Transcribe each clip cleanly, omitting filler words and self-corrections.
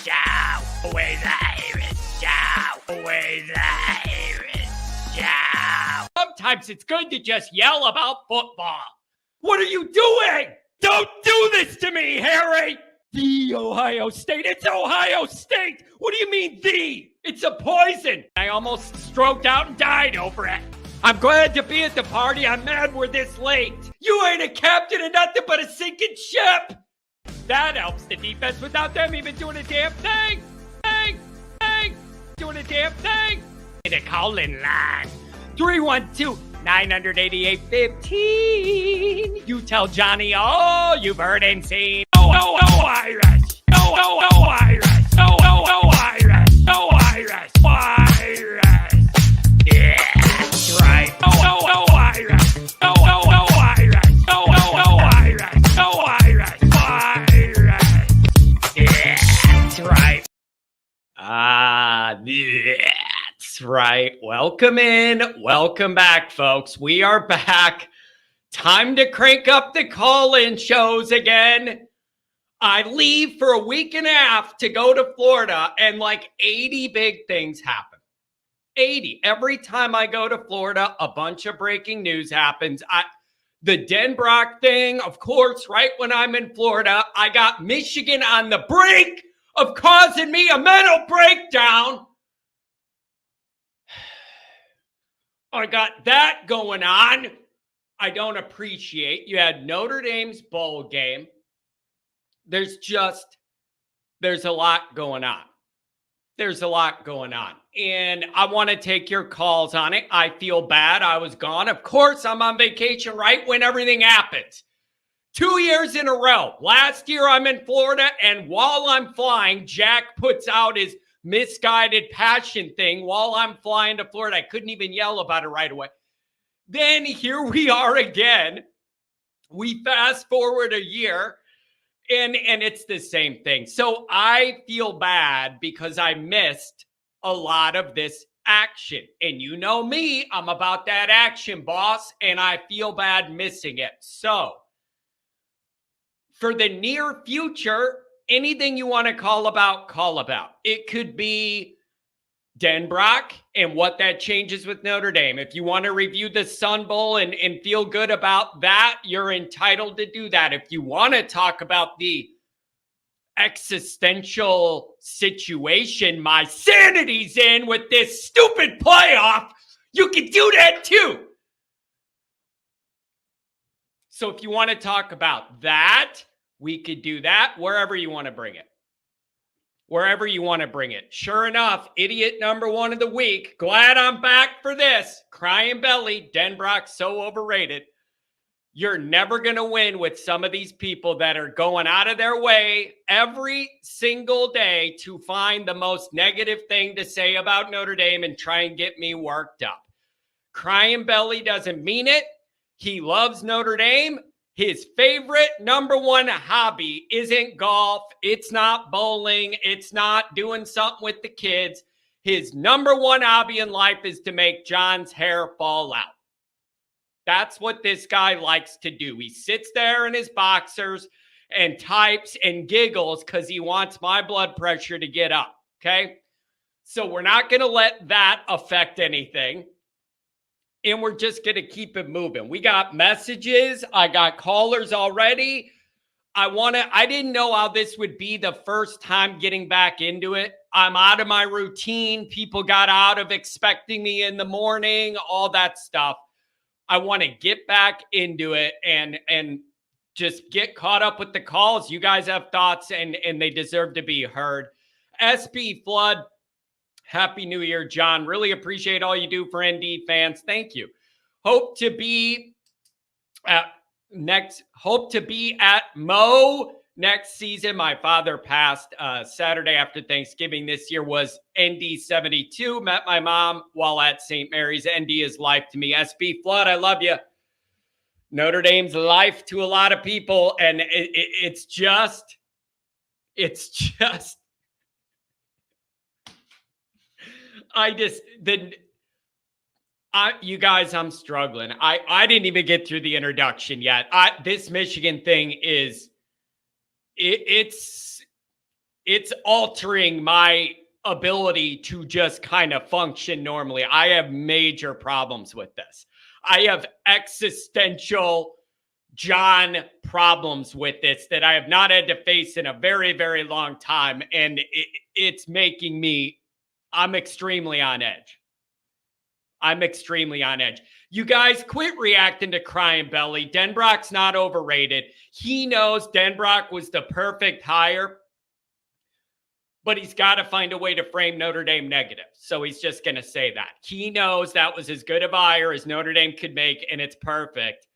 show. Always Irish show. Always Irish show. Sometimes it's good to just yell about football. What are you doing? Don't do this to me, Harry! The Ohio State. It's Ohio State! What do you mean, the? It's a poison. I almost stroked out and died over it. I'm glad to be at the party. I'm mad we're this late. You ain't a captain of nothing but a sinking ship. That helps the defense without them even doing a damn thing. Doing a damn thing. The call-in line. 312-988-15. You tell Johnny all you've heard and seen. Oh, Irish. Oh, Irish. Oh, Irish. Oh, Irish. Irish. Yeah, that's right. Oh, Irish. Oh, Irish. Oh, Irish. Oh, Irish. Irish. Yeah, that's right. That's right. Welcome in. Welcome back, folks. We are back. Time to crank up the call-in shows again. I leave for a week and a half to go to Florida, and like 80 big things happen. 80. Every time I go to Florida, a bunch of breaking news happens. The Denbrock thing, of course, right when I'm in Florida, I got Michigan on the brink of causing me a mental breakdown. I got that going on. I don't appreciate. You had Notre Dame's bowl game. There's a lot going on. There's a lot going on. And I want to take your calls on it. I feel bad. I was gone. Of course, I'm on vacation right when everything happens. 2 years in a row. Last year, I'm in Florida, and while I'm flying, Jack puts out his misguided passion thing while I'm flying to Florida. I couldn't even yell about it right away. Then here we are again. We fast forward a year, and it's the same thing. So I feel bad because I missed a lot of this action. And you know me, I'm about that action, boss, and I feel bad missing it. So for the near future, anything you want to call about, call about. It could be Denbrock and what that changes with Notre Dame. If you want to review the Sun Bowl and feel good about that, you're entitled to do that. If you want to talk about the existential situation my sanity's in with this stupid playoff, you can do that too. So if you want to talk about that, we could do that wherever you want to bring it. Wherever you want to bring it. Sure enough, idiot number one of the week. Glad I'm back for this. Crying belly. Denbrock so overrated. You're never going to win with some of these people that are going out of their way every single day to find the most negative thing to say about Notre Dame and try and get me worked up. Crying belly doesn't mean it. He loves Notre Dame. His favorite number one hobby isn't golf. It's not bowling. It's not doing something with the kids. His number one hobby in life is to make John's hair fall out. That's what this guy likes to do. He sits there in his boxers and types and giggles because he wants my blood pressure to get up, okay? So we're not going to let that affect anything. And we're just going to keep it moving. We got messages. I got callers already. I didn't know how this would be the first time getting back into it. I'm out of my routine. People got out of expecting me in the morning, all that stuff. I want to get back into it and just get caught up with the calls. You guys have thoughts and they deserve to be heard. SB Flood. Happy New Year, John. Really appreciate all you do for ND fans. Thank you. Hope to be at Mo next season. My father passed Saturday after Thanksgiving this year was ND 72. Met my mom while at St. Mary's. ND is life to me. SB Flood, I love you. Notre Dame's life to a lot of people. And it's just you guys, I'm struggling. I didn't even get through the introduction yet. This Michigan thing is, it's it's altering my ability to just kind of function normally. I have major problems with this. I have existential John problems with this that I have not had to face in a very, very long time. And it's making me, I'm extremely on edge. I'm extremely on edge. You guys quit reacting to Crying Belly. Denbrock's not overrated. He knows Denbrock was the perfect hire, but he's got to find a way to frame Notre Dame negative. So he's just going to say that. He knows that was as good a hire as Notre Dame could make, and it's perfect.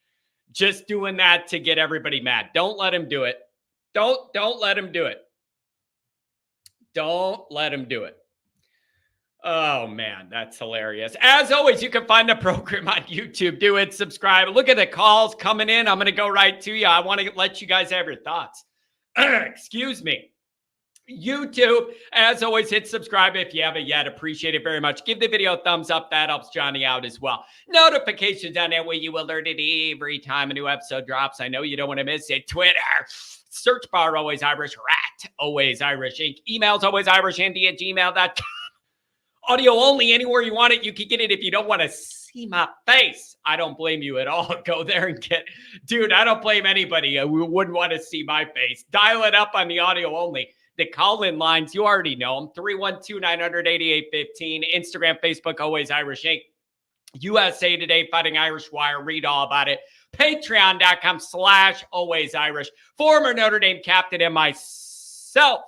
Just doing that to get everybody mad. Don't let him do it. Don't let him do it. Don't let him do it. Oh, man, that's hilarious. As always, you can find the program on YouTube. Do it, subscribe. Look at the calls coming in. I'm going to go right to you. I want to let you guys have your thoughts. Excuse me. YouTube, as always, hit subscribe if you haven't yet. Appreciate it very much. Give the video a thumbs up. That helps Johnny out as well. Notifications on that way you will learn it every time a new episode drops. I know you don't want to miss it. Twitter, search bar, Always Irish, rat, Always Irish Inc. Emails, alwaysirishnd@gmail.com. Audio only, anywhere you want it. You can get it if you don't want to see my face. I don't blame you at all. Go there and get, dude, I don't blame anybody who wouldn't want to see my face. Dial it up on the audio only. The call-in lines, you already know them. 312-900-8815. Instagram, Facebook, Always Irish Inc. USA Today, Fighting Irish Wire. Read all about it. Patreon.com/alwaysirish. Former Notre Dame captain and myself.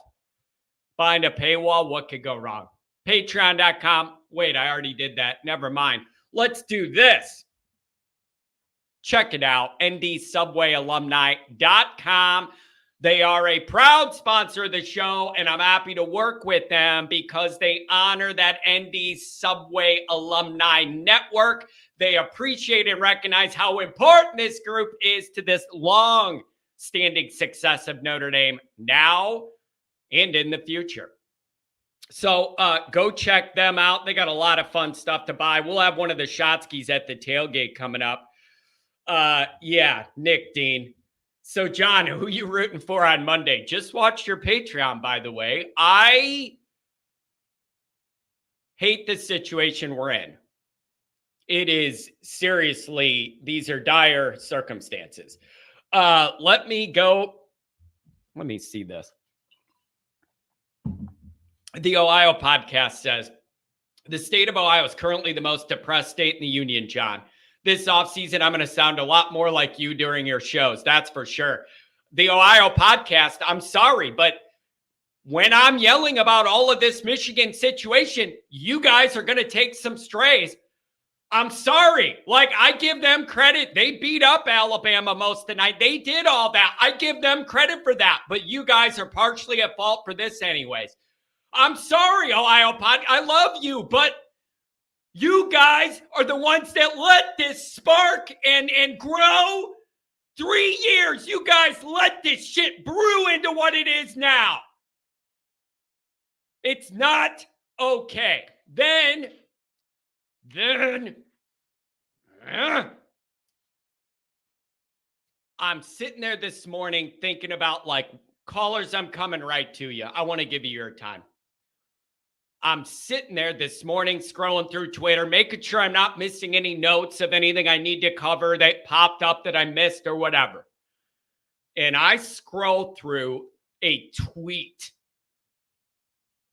Behind a paywall, what could go wrong? Patreon.com. Wait, I already did that. Never mind. Let's do this. Check it out. ndsubwayalumni.com. They are a proud sponsor of the show, and I'm happy to work with them because they honor that ND Subway Alumni Network. They appreciate and recognize how important this group is to this long-standing success of Notre Dame now and in the future. So go check them out. They got a lot of fun stuff to buy. We'll have one of the Shotskis at the tailgate coming up. Yeah, Nick Dean. So, John, who you rooting for on Monday? Just watch your Patreon, by the way. I hate the situation we're in. It is seriously, these are dire circumstances. Let me see this. The Ohio podcast says, the state of Ohio is currently the most depressed state in the union, John. This offseason, I'm going to sound a lot more like you during your shows. That's for sure. The Ohio podcast, I'm sorry, but when I'm yelling about all of this Michigan situation, you guys are going to take some strays. I'm sorry. Like, I give them credit. They beat up Alabama most of the night. They did all that. I give them credit for that. But you guys are partially at fault for this anyways. I'm sorry, Ohio Pod. I love you, but you guys are the ones that let this spark and grow. 3 years, you guys let this shit brew into what it is now. It's not okay. Then, I'm sitting there this morning thinking about, like, callers, I'm coming right to you. I want to give you your time. I'm sitting there this morning scrolling through Twitter, making sure I'm not missing any notes of anything I need to cover that popped up that I missed or whatever. And I scroll through a tweet,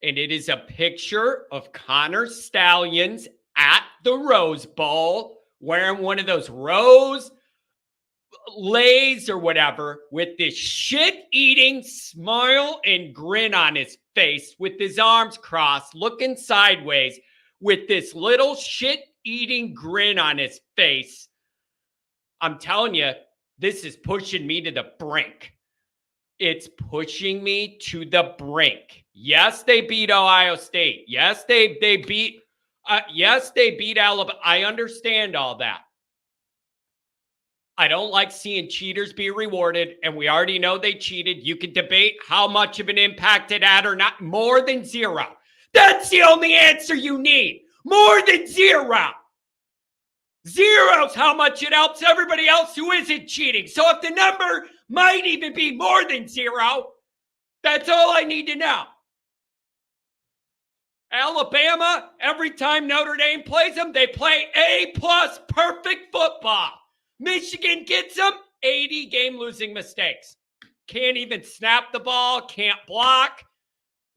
and it is a picture of Connor Stallions at the Rose Bowl wearing one of those rose lays or whatever with this shit-eating smile and grin on his face with his arms crossed, looking sideways with this little shit-eating grin on his face. I'm telling you, this is pushing me to the brink. It's pushing me to the brink. Yes, they beat Ohio State. Yes, they beat Alabama. I understand all that. I don't like seeing cheaters be rewarded, and we already know they cheated. You can debate how much of an impact it had or not. More than zero. That's the only answer you need. More than zero. Zero's how much it helps everybody else who isn't cheating. So if the number might even be more than zero, That's all I need to know. Alabama, every time Notre Dame plays them, they play A-plus perfect football. Michigan gets them, 80 game-losing mistakes. Can't even snap the ball, can't block,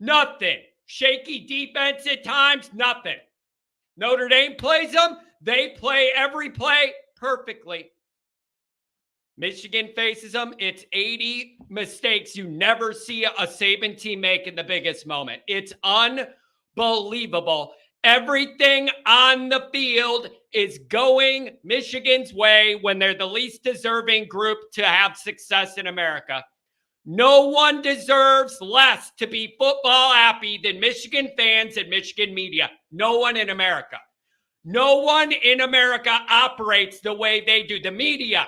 nothing. Shaky defense at times, nothing. Notre Dame plays them, they play every play perfectly. Michigan faces them, it's 80 mistakes you never see a Saban team make in the biggest moment. It's unbelievable. Everything on the field is going Michigan's way when they're the least deserving group to have success in America. No one deserves less to be football happy than Michigan fans and Michigan media. No one in America. No one in America operates the way they do. The media,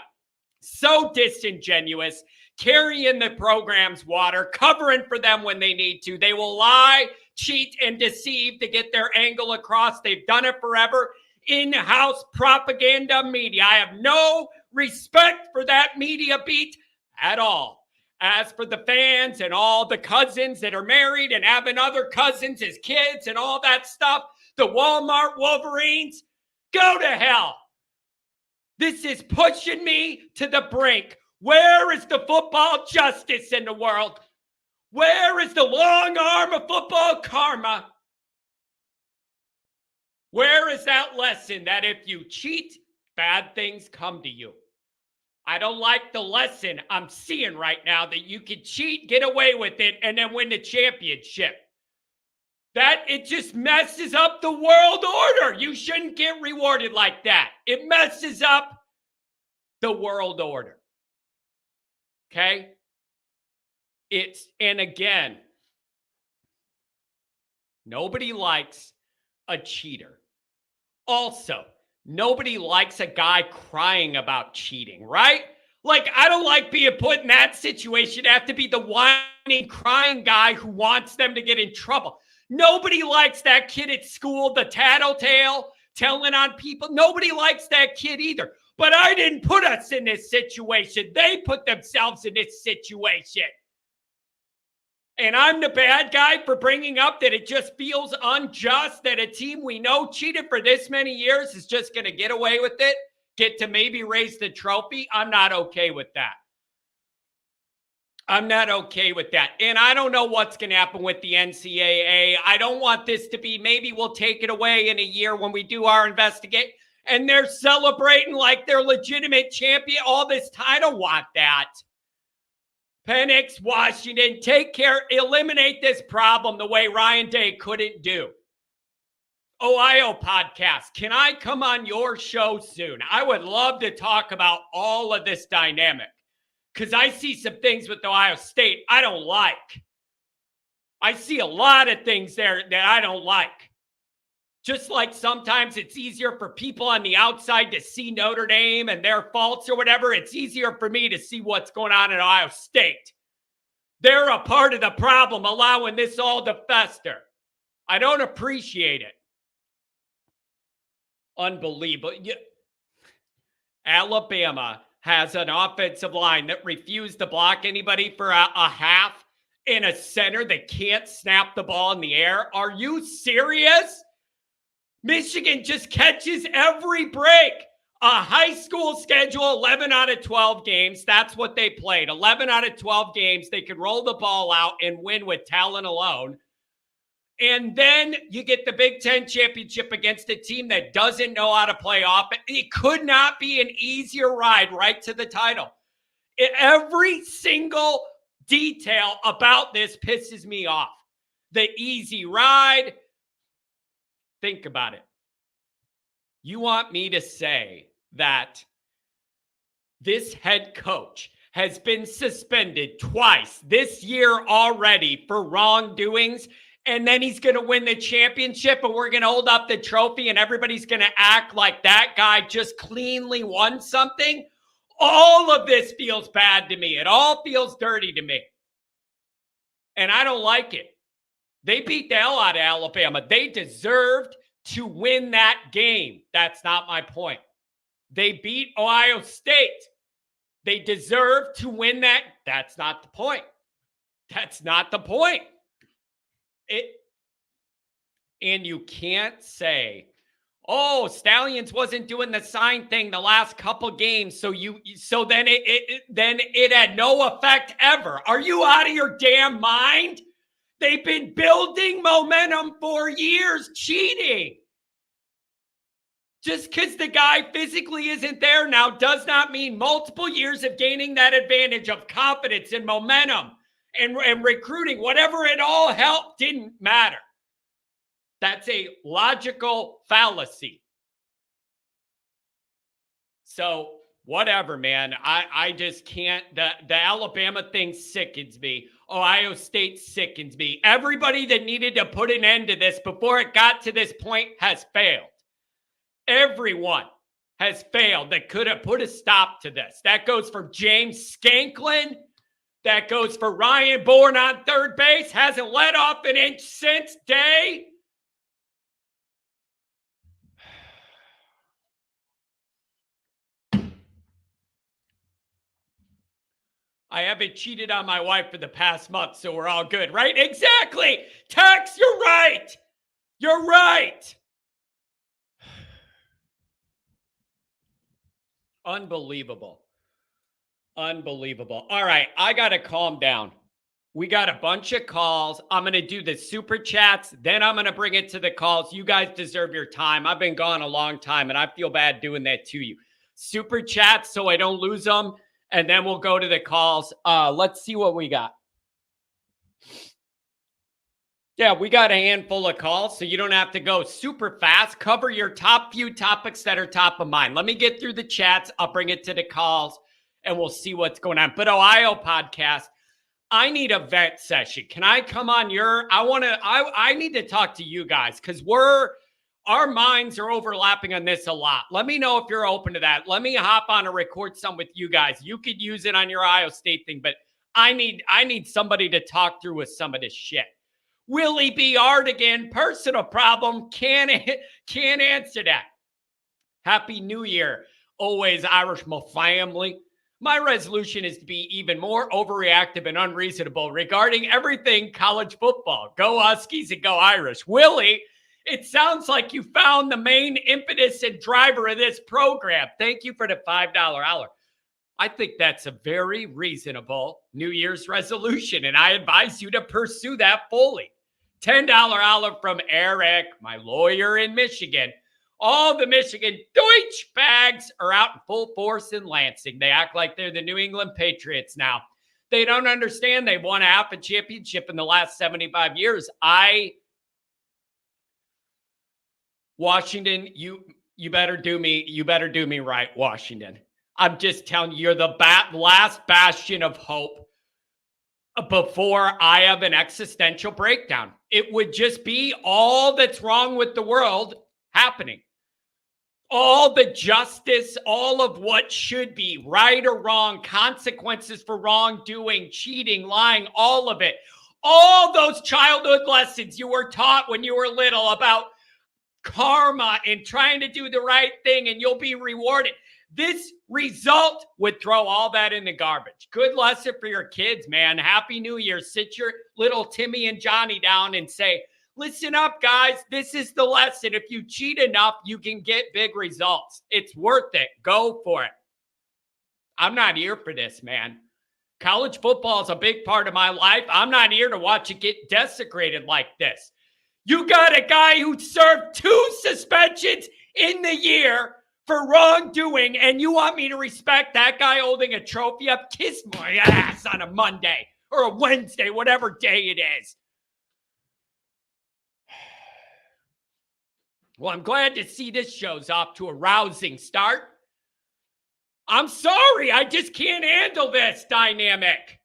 so disingenuous, carrying the program's water, covering for them when they need to. They will lie, cheat, and deceive to get their angle across. They've done it forever. In-house propaganda media. I have no respect for that media beat at all. As for the fans and all the cousins that are married and having other cousins as kids and all that stuff, the Walmart Wolverines, go to hell. This is pushing me to the brink. Where is the football justice in the world? Where is the long arm of football karma? Where is that lesson that if you cheat, bad things come to you? I don't like the lesson I'm seeing right now that you can cheat, get away with it, and then win the championship. That it just messes up the world order. You shouldn't get rewarded like that. It messes up the world order. Okay? And again, nobody likes a cheater. Also, nobody likes a guy crying about cheating, right? Like, I don't like being put in that situation. I have to be the whining, crying guy who wants them to get in trouble. Nobody likes that kid at school, the tattletale, telling on people. Nobody likes that kid either. But I didn't put us in this situation. They put themselves in this situation. And I'm the bad guy for bringing up that it just feels unjust that a team we know cheated for this many years is just going to get away with it, get to maybe raise the trophy. I'm not okay with that. I'm not okay with that. And I don't know what's going to happen with the NCAA. I don't want this to be, maybe we'll take it away in a year when we do our investigate and they're celebrating like they're legitimate champion. All this time, I don't want that. Penix, Washington, take care, eliminate this problem the way Ryan Day couldn't do. Ohio podcast, can I come on your show soon? I would love to talk about all of this dynamic because I see some things with Ohio State I don't like. I see a lot of things there that I don't like. Just like sometimes it's easier for people on the outside to see Notre Dame and their faults or whatever, it's easier for me to see what's going on in Ohio State. They're a part of the problem allowing this all to fester. I don't appreciate it. Unbelievable. Alabama has an offensive line that refused to block anybody for a half and a center that can't snap the ball in the air. Are you serious? Michigan just catches every break. A high school schedule, 11 out of 12 games. That's what they played. 11 out of 12 games. They could roll the ball out and win with talent alone. And then you get the Big Ten championship against a team that doesn't know how to play offense. It could not be an easier ride right to the title. Every single detail about this pisses me off. The easy ride. Think about it. You want me to say that this head coach has been suspended twice this year already for wrongdoings, and then he's going to win the championship and we're going to hold up the trophy and everybody's going to act like that guy just cleanly won something? All of this feels bad to me. It all feels dirty to me. And I don't like it. They beat the hell out of Alabama. They deserved to win that game. That's not my point. They beat Ohio State. They deserve to win that. That's not the point. That's not the point. And you can't say, oh, Stallions wasn't doing the sign thing the last couple games, so then it had no effect ever. Are you out of your damn mind? They've been building momentum for years, cheating. Just because the guy physically isn't there now does not mean multiple years of gaining that advantage of confidence and momentum and recruiting, whatever it all helped, didn't matter. That's a logical fallacy. So whatever, man. I just can't. The Alabama thing sickens me. Ohio State sickens me. Everybody that needed to put an end to this before it got to this point has failed. Everyone has failed that could have put a stop to this. That goes for James Skanklin. That goes for Ryan Bourne on third base. Hasn't let off an inch since day. I haven't cheated on my wife for the past month, so we're all good, right? Exactly. Tex, you're right. You're right. Unbelievable. Unbelievable. All right, I got to calm down. We got a bunch of calls. I'm going to do the super chats. Then I'm going to bring it to the calls. You guys deserve your time. I've been gone a long time, and I feel bad doing that to you. Super chats so I don't lose them. And then we'll go to the calls. Let's see what we got. Yeah, we got a handful of calls, so you don't have to go super fast. Cover your top few topics that are top of mind. Let me get through the chats. I'll bring it to the calls, and we'll see what's going on. But Ohio podcast, I need a vet session. Can I come on your? I need to talk to you guys because our minds are overlapping on this a lot. Let me know if you're open to that. Let me hop on and record some with you guys. You could use it on your Ohio State thing, but I need somebody to talk through with some of this shit. Willie B. Artigan, personal problem, can't answer that. Happy New Year. Always Irish, my family. My resolution is to be even more overreactive and unreasonable regarding everything college football. Go Huskies and go Irish. Willie, it sounds like you found the main impetus and driver of this program. Thank you for the $5 hour. I think that's a very reasonable New Year's resolution, and I advise you to pursue that fully. $10 hour from Eric, my lawyer in Michigan. All the Michigan Deutsch bags are out in full force in Lansing. They act like they're the New England Patriots now. They don't understand they won half a championship in the last 75 years. Washington, you better do me right, Washington. I'm just telling you, you're the last bastion of hope before I have an existential breakdown. It would just be all that's wrong with the world happening. All the justice, all of what should be right or wrong, consequences for wrongdoing, cheating, lying, all of it. All those childhood lessons you were taught when you were little about karma and trying to do the right thing and you'll be rewarded. This result would throw all that in the garbage. Good lesson for your kids, man. Happy New Year. Sit your little Timmy and Johnny down and say, listen up, guys. This is the lesson. If you cheat enough, you can get big results. It's worth it. Go for it. I'm not here for this, man. College football is a big part of my life. I'm not here to watch it get desecrated like this. You got a guy who served 2 suspensions in the year for wrongdoing, and you want me to respect that guy holding a trophy up? Kiss my ass on a Monday or a Wednesday, whatever day it is. Well, I'm glad to see this show's off to a rousing start. I'm sorry, I just can't handle this dynamic.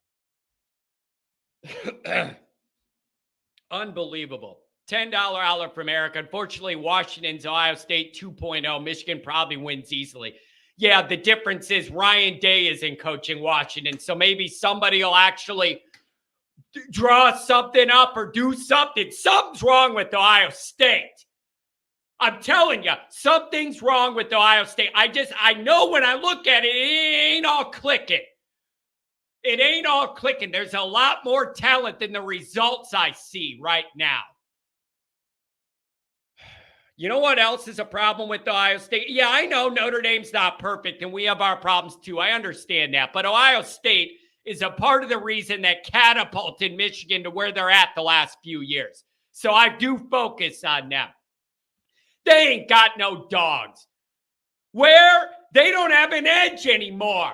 Unbelievable. $10 hour from Eric. Unfortunately, Washington's Ohio State 2.0. Michigan probably wins easily. Yeah, the difference is Ryan Day isn't coaching Washington, so maybe somebody will actually draw something up or do something. Something's wrong with Ohio State. I'm telling you, something's wrong with Ohio State. I know when I look at it, it ain't all clicking. It ain't all clicking. There's a lot more talent than the results I see right now. You know what else is a problem with Ohio State? Yeah, I know Notre Dame's not perfect, and we have our problems too. I understand that. But Ohio State is a part of the reason that catapulted Michigan to where they're at the last few years. So I do focus on them. They ain't got no dogs. Where they don't have an edge anymore.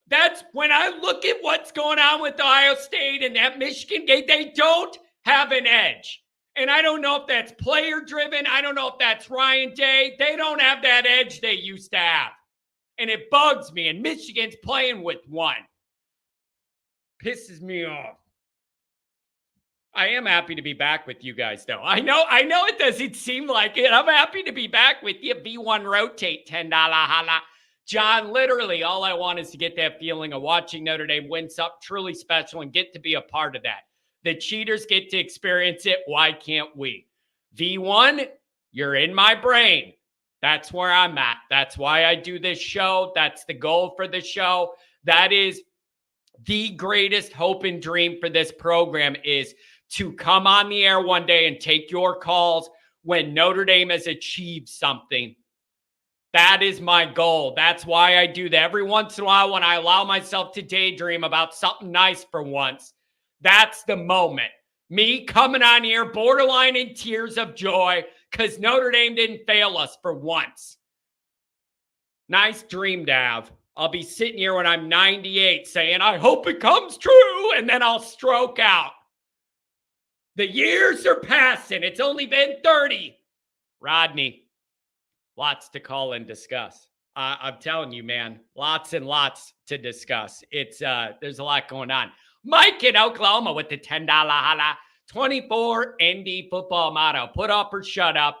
That's when I look at what's going on with Ohio State and that Michigan game, they don't have an edge. And I don't know if that's player driven. I don't know if that's Ryan Day. They don't have that edge they used to have. And it bugs me. And Michigan's playing with one. Pisses me off. I am happy to be back with you guys, though. I know it doesn't seem like it. I'm happy to be back with you. V1 Rotate, $10 holla. John, literally, all I want is to get that feeling of watching Notre Dame win something truly special and get to be a part of that. The cheaters get to experience it. Why can't we? V1, you're in my brain. That's where I'm at. That's why I do this show. That's the goal for the show. That is the greatest hope and dream for this program, is to come on the air one day and take your calls when Notre Dame has achieved something. That is my goal. That's why I do that. Every once in a while, when I allow myself to daydream about something nice for once, that's the moment. Me coming on here, borderline in tears of joy, because Notre Dame didn't fail us for once. Nice dream to have. I'll be sitting here when I'm 98 saying, I hope it comes true, and then I'll stroke out. The years are passing. It's only been 30. Rodney, lots to call and discuss. I'm telling you, man, lots and lots to discuss. It's there's a lot going on. Mike in Oklahoma with the $10 holla. 24 ND football motto. Put up or shut up.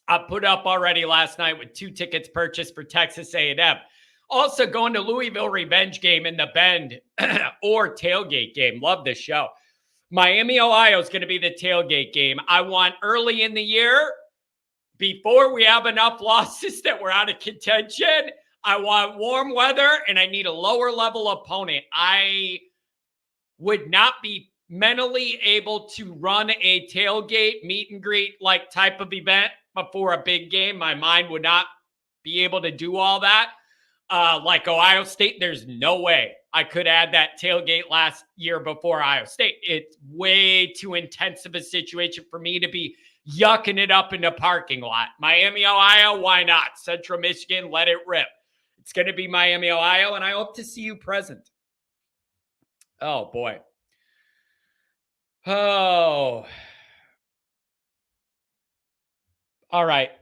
I put up already last night with 2 tickets purchased for Texas A&M. Also going to Louisville revenge game in the Bend or tailgate game. Love this show. Miami, Ohio is going to be the tailgate game. I want early in the year, before we have enough losses that we're out of contention. I want warm weather, and I need a lower level opponent. I would not be mentally able to run a tailgate meet and greet like type of event before a big game. My mind would not be able to do all that. Like Ohio State, there's no way I could add that tailgate last year before Ohio State. It's way too intense of a situation for me to be yucking it up in the parking lot. Miami, Ohio, why not? Central Michigan, let it rip. It's going to be Miami, Ohio, and I hope to see you present. Oh, boy. Oh. All right.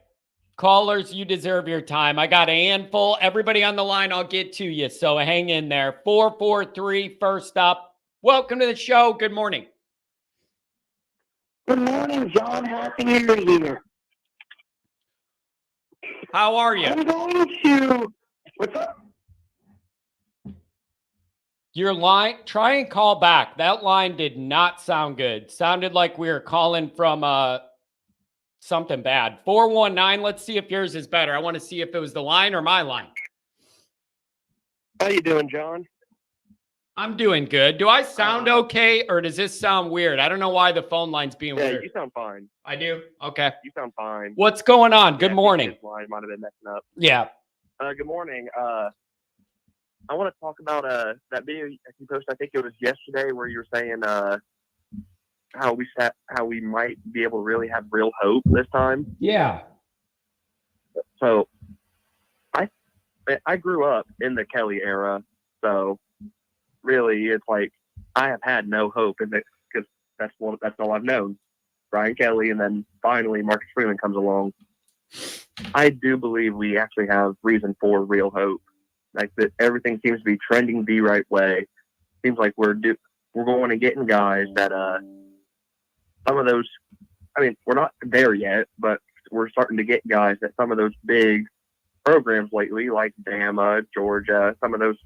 Callers, you deserve your time. I got a handful. Everybody on the line, I'll get to you, so hang in there. 443, first up. Welcome to the show. Good morning. Good morning, John. Happy New Year. How are you? I'm going to... What's up? Your line, try and call back. That line did not sound good. Sounded like we were calling from something bad. 419, let's see if yours is better. I want to see if it was the line or my line. How you doing, John? I'm doing good. Do I sound okay, or does this sound weird? I don't know why the phone line's being weird. Yeah, you sound fine. I do? Okay. You sound fine. What's going on? Good morning. This line might have been messing up. Yeah. Good morning. I want to talk about that video you posted. I think it was yesterday, where you were saying how we might be able to really have real hope this time. Yeah. So I grew up in the Kelly era, so really it's like I have had no hope in it, because that's all I've known. Brian Kelly, and then finally Marcus Freeman comes along. I do believe we actually have reason for real hope. Like that, everything seems to be trending the right way. Seems like we're going and getting guys that some of those. I mean, we're not there yet, but we're starting to get guys that some of those big programs lately, like Bama, Georgia, some of those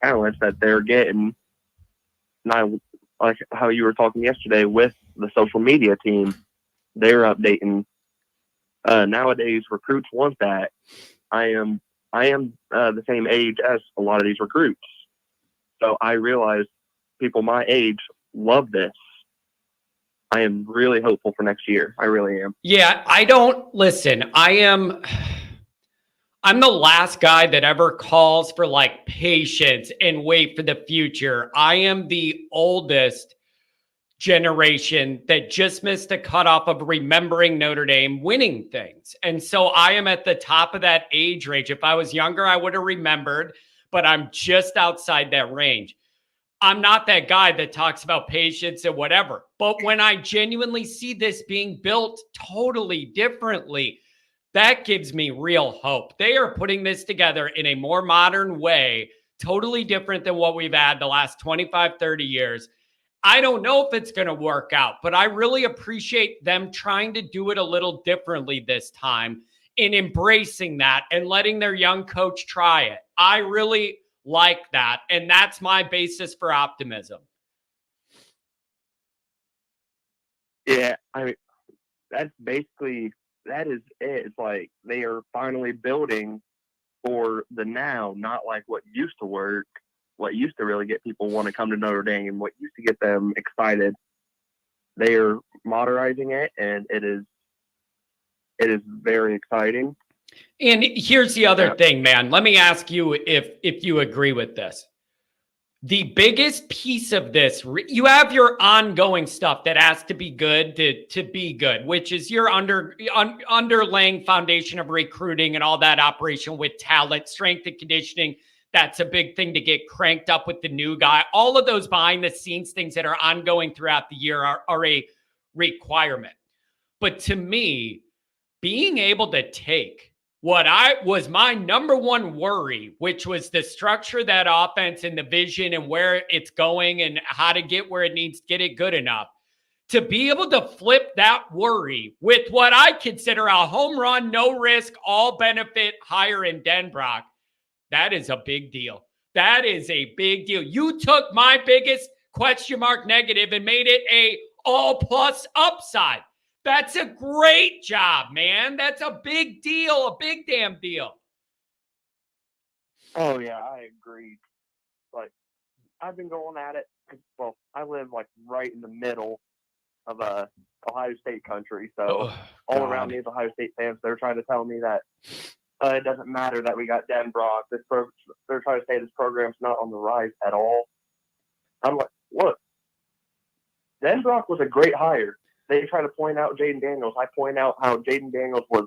talents that they're getting. And I like how you were talking yesterday with the social media team. They're updating. Nowadays, recruits want that. I am the same age as a lot of these recruits. So I realized people my age love this. I am really hopeful for next year. I really am. Yeah, I don't listen. I'm the last guy that ever calls for like patience and wait for the future. I am the oldest generation that just missed a cutoff of remembering Notre Dame winning things. And so I am at the top of that age range. If I was younger, I would have remembered, but I'm just outside that range. I'm not that guy that talks about patience and whatever. But when I genuinely see this being built totally differently, that gives me real hope. They are putting this together in a more modern way, totally different than what we've had the last 25, 30 years. I don't know if it's going to work out, but I really appreciate them trying to do it a little differently this time in embracing that and letting their young coach try it. I really like that. And that's my basis for optimism. Yeah, I mean, that's basically, that is it. It's like they are finally building for the now, not like what used to work, what used to really get people want to come to Notre Dame, what used to get them excited. They are modernizing it, and it is very exciting. And here's the other thing, man. Let me ask you if you agree with this. The biggest piece of this, you have your ongoing stuff that has to be good to be good, which is your underlying foundation of recruiting and all that operation with talent, strength and conditioning. That's a big thing to get cranked up with the new guy. All of those behind the scenes things that are ongoing throughout the year are a requirement. But to me, being able to take what I was my number one worry, which was the structure of that offense and the vision and where it's going and how to get where it needs to get it good enough, to be able to flip that worry with what I consider a home run, no risk, all benefit hire in Denbrock. That is a big deal. That is a big deal. You took my biggest question mark negative and made it a all plus upside. That's a great job, man. That's a big deal, a big damn deal. Oh, yeah, I agree. Like, I've been going at it. Well, I live, like, right in the middle of Ohio State country. So all around me is Ohio State fans. They're trying to tell me that it doesn't matter that we got Denbrock. They're trying to say this program's not on the rise at all. I'm like, look, Denbrock was a great hire. They try to point out Jaden Daniels. I point out how Jaden Daniels was,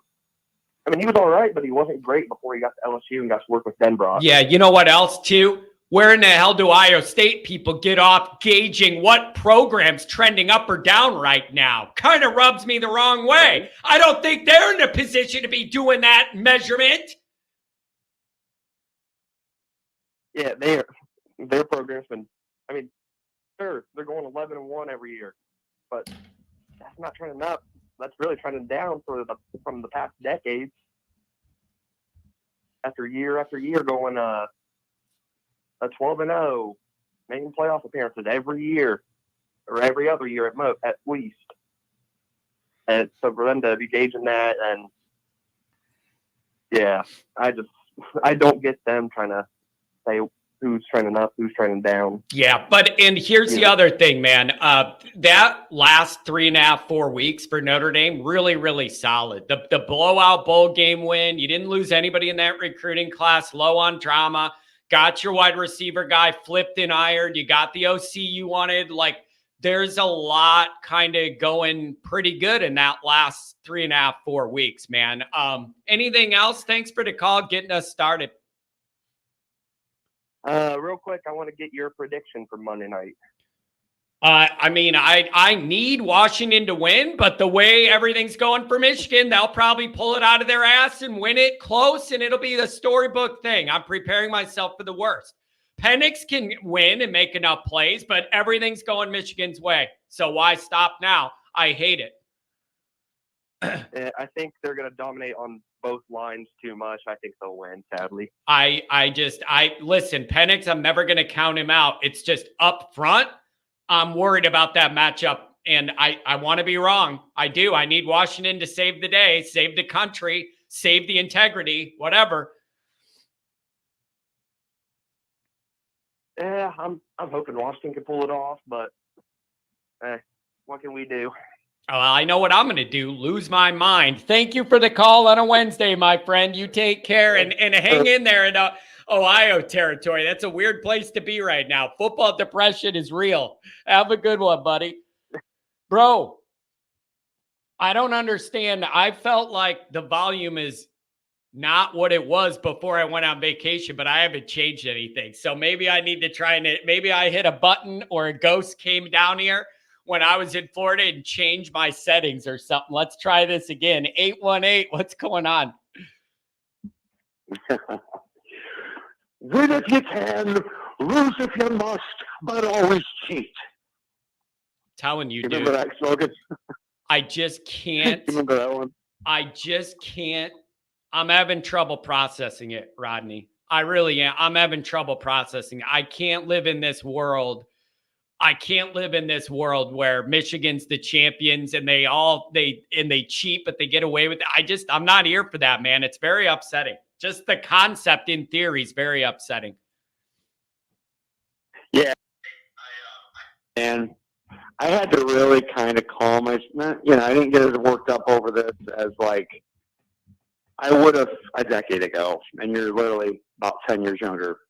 I mean, he was all right, but he wasn't great before he got to LSU and got to work with Denbrock. Yeah, you know what else, too? Where in the hell do Ohio State people get off gauging what program's trending up or down right now? Kind of rubs me the wrong way. I don't think they're in a position to be doing that measurement. Yeah, their program's been, I mean, sure, they're going 11-1 every year, but that's not trending up. That's really trending down from the past decades. After year going a 12-0, making playoff appearances every year or every other year at least. And so for them to be gauging that, and yeah, I don't get them trying to say who's trending up, who's trending down. Yeah, and here's the other thing, man. That last 3.5, 4 weeks for Notre Dame, really, really solid. The blowout bowl game win. You didn't lose anybody in that recruiting class, low on drama. Got your wide receiver guy flipped and ironed. You got the OC you wanted. Like, there's a lot kind of going pretty good in that last 3.5, 4 weeks, man. Anything else? Thanks for the call, getting us started. Real quick, I want to get your prediction for Monday night. I mean, I need Washington to win, but the way everything's going for Michigan, they'll probably pull it out of their ass and win it close, and it'll be the storybook thing. I'm preparing myself for the worst. Penix can win and make enough plays, but everything's going Michigan's way. So why stop now? I hate it. I think they're going to dominate on both lines too much. I think they'll win, sadly. I listen, Penix, I'm never going to count him out. It's just up front. I'm worried about that matchup, and I want to be wrong. I do. I need Washington to save the day, save the country, save the integrity, whatever. Yeah, I'm hoping Washington can pull it off, but what can we do? I know what I'm going to do. Lose my mind. Thank you for the call on a Wednesday, my friend. You take care and hang in there in Ohio territory. That's a weird place to be right now. Football depression is real. Have a good one, buddy. Bro, I don't understand. I felt like the volume is not what it was before I went on vacation, but I haven't changed anything. So maybe I need to try and maybe I hit a button or a ghost came down here when I was in Florida and changed my settings or something. Let's try this again. 818, what's going on? Win if you can, lose if you must, but always cheat. Telling you, Remember dude. that slogan? I just can't. Remember that one? I just can't. I'm having trouble processing it, Rodney. I really am. I'm having trouble processing it. I can't live in this world. I can't live in this world where Michigan's the champions and they cheat, but they get away with it. I'm not here for that, man. It's very upsetting. Just the concept in theory is very upsetting. Yeah. And I had to really kind of calm myself. I didn't get as worked up over this as like I would have a decade ago. And you're literally about 10 years younger.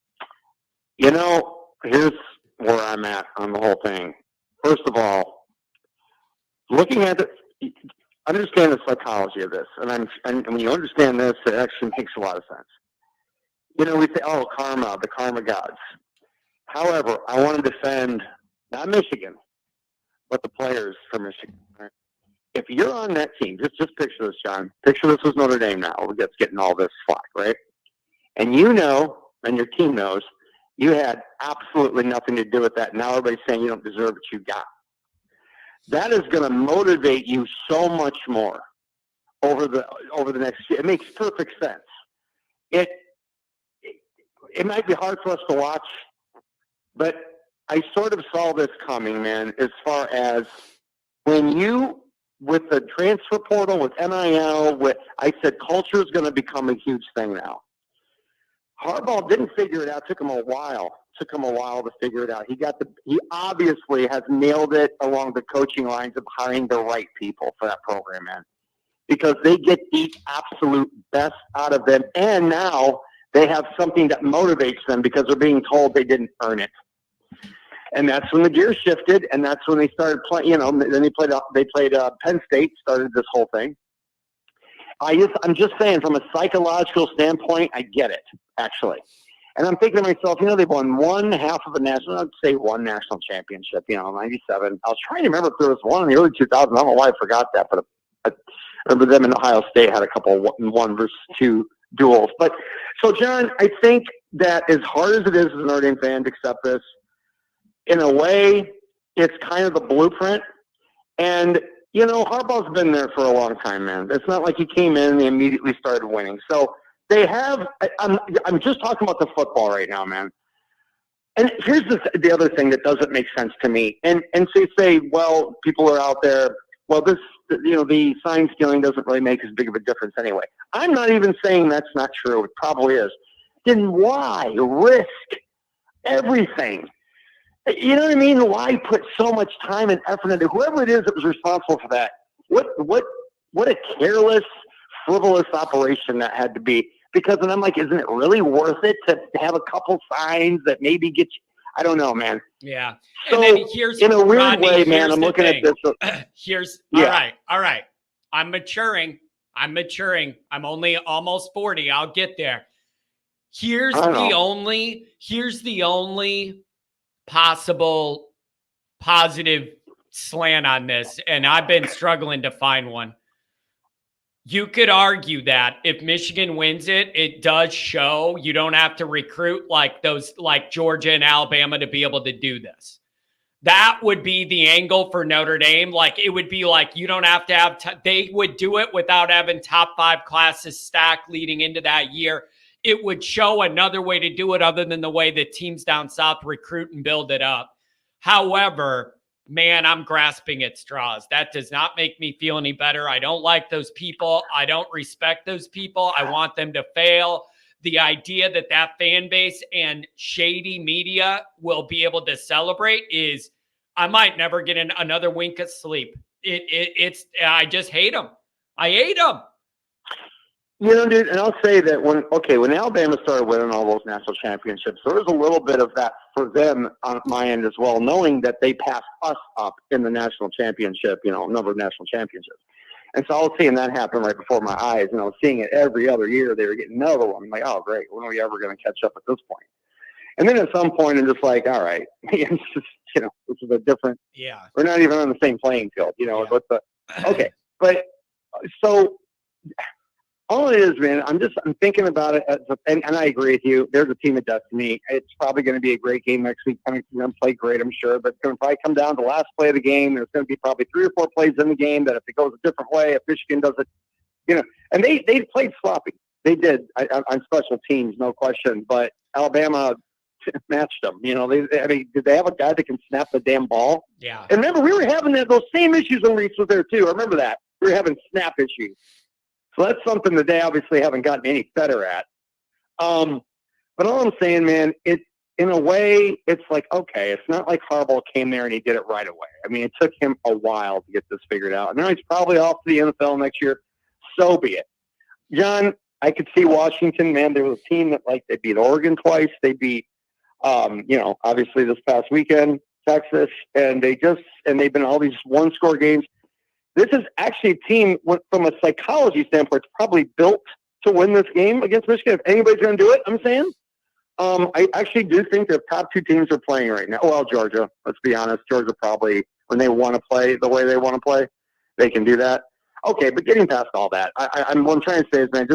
Here's where I'm at on the whole thing. First of all, looking at it, understand the psychology of this, and when you understand this, it actually makes a lot of sense. We say, "Oh, karma, the karma gods." However, I want to defend not Michigan, but the players for Michigan. Right? If you're on that team, just picture this, John. Picture this was Notre Dame now. That's getting all this flack, right? And and your team knows. You had absolutely nothing to do with that. Now everybody's saying you don't deserve what you got. That is going to motivate you so much more over the next year. It makes perfect sense. It might be hard for us to watch, but I sort of saw this coming, man, as far as when with the transfer portal, with NIL, I said culture is going to become a huge thing now. Harbaugh didn't figure it out. Took him a while to figure it out. He obviously has nailed it along the coaching lines of hiring the right people for that program, man. Because they get the absolute best out of them. And now they have something that motivates them because they're being told they didn't earn it. And that's when the gear shifted, and that's when they started playing, then they played Penn State, started this whole thing. I'm just saying, from a psychological standpoint, I get it, actually. And I'm thinking to myself, they've won one half of a national, I'd say one national championship, 97. I was trying to remember if there was one in the early 2000s. I don't know why I forgot that, but I remember them in Ohio State had a couple of 1 versus 2 duels. But so, John, I think that as hard as it is as a Notre Dame fan to accept this, in a way, it's kind of the blueprint. And Harbaugh's been there for a long time, man. It's not like he came in and they immediately started winning. So they have. I'm just talking about the football right now, man. And here's the other thing that doesn't make sense to me. And so you say, well, people are out there. Well, the sign stealing doesn't really make as big of a difference anyway. I'm not even saying that's not true. It probably is. Then why risk everything? You know what I mean? Why put so much time and effort into whoever it is that was responsible for that? What a careless, frivolous operation that had to be. Because then I'm like, isn't it really worth it to have a couple signs that maybe get you? I don't know, man. Yeah. So, and then here's, in a weird Rodney, way, man, I'm looking thing. at this. All right. I'm maturing. I'm only almost 40. I'll get there. Here's the only possible positive slant on this, and I've been struggling to find one. You could argue that if Michigan wins it, it does show you don't have to recruit like Georgia and Alabama to be able to do this. That would be the angle for Notre Dame. Like, it would be like you don't have to have they would do it without having top 5 classes stacked leading into that year. It would show another way to do it other than the way that teams down south recruit and build it up. However, man, I'm grasping at straws. That does not make me feel any better. I don't like those people. I don't respect those people. I want them to fail. the idea that that fan base and shady media will be able to celebrate is, I might never get another wink of sleep. I just hate them. I hate them. You know, dude, and I'll say that when Alabama started winning all those national championships, there was a little bit of that for them on my end as well, knowing that they passed us up in the national championship, number of national championships. And so I was seeing that happen right before my eyes, and I was seeing it every other year. They were getting another one. I'm like, oh, great. When are we ever going to catch up at this point? And then at some point, I'm just like, all right, it's just, this is a different, we're not even on the same playing field, okay. But so all it is, man, I'm thinking about it, and I agree with you. There's a team of destiny. It's probably going to be a great game next week. Going to play great, I'm sure, but it's going to probably come down to the last play of the game. There's going to be probably 3 or 4 plays in the game that if it goes a different way, if Michigan does it, and they played sloppy. They did on special teams, no question, but Alabama matched them. Did they have a guy that can snap the damn ball? Yeah. And remember, we were having those same issues when Reese was there too. I remember that. We were having snap issues. So that's something that they obviously haven't gotten any better at. But all I'm saying, man, in a way, it's like, okay, it's not like Harbaugh came there and he did it right away. I mean, it took him a while to get this figured out. And now he's probably off to the NFL next year. So be it. John, I could see Washington, man. There was a team that, they beat Oregon twice. They beat, obviously this past weekend, Texas. And they've been all these one-score games. This is actually a team, from a psychology standpoint, it's probably built to win this game against Michigan. If anybody's going to do it, I'm saying. I actually do think the top 2 teams are playing right now. Well, Georgia, let's be honest. Georgia probably, when they want to play the way they want to play, they can do that. Okay, but getting past all that, what I'm trying to say is, man,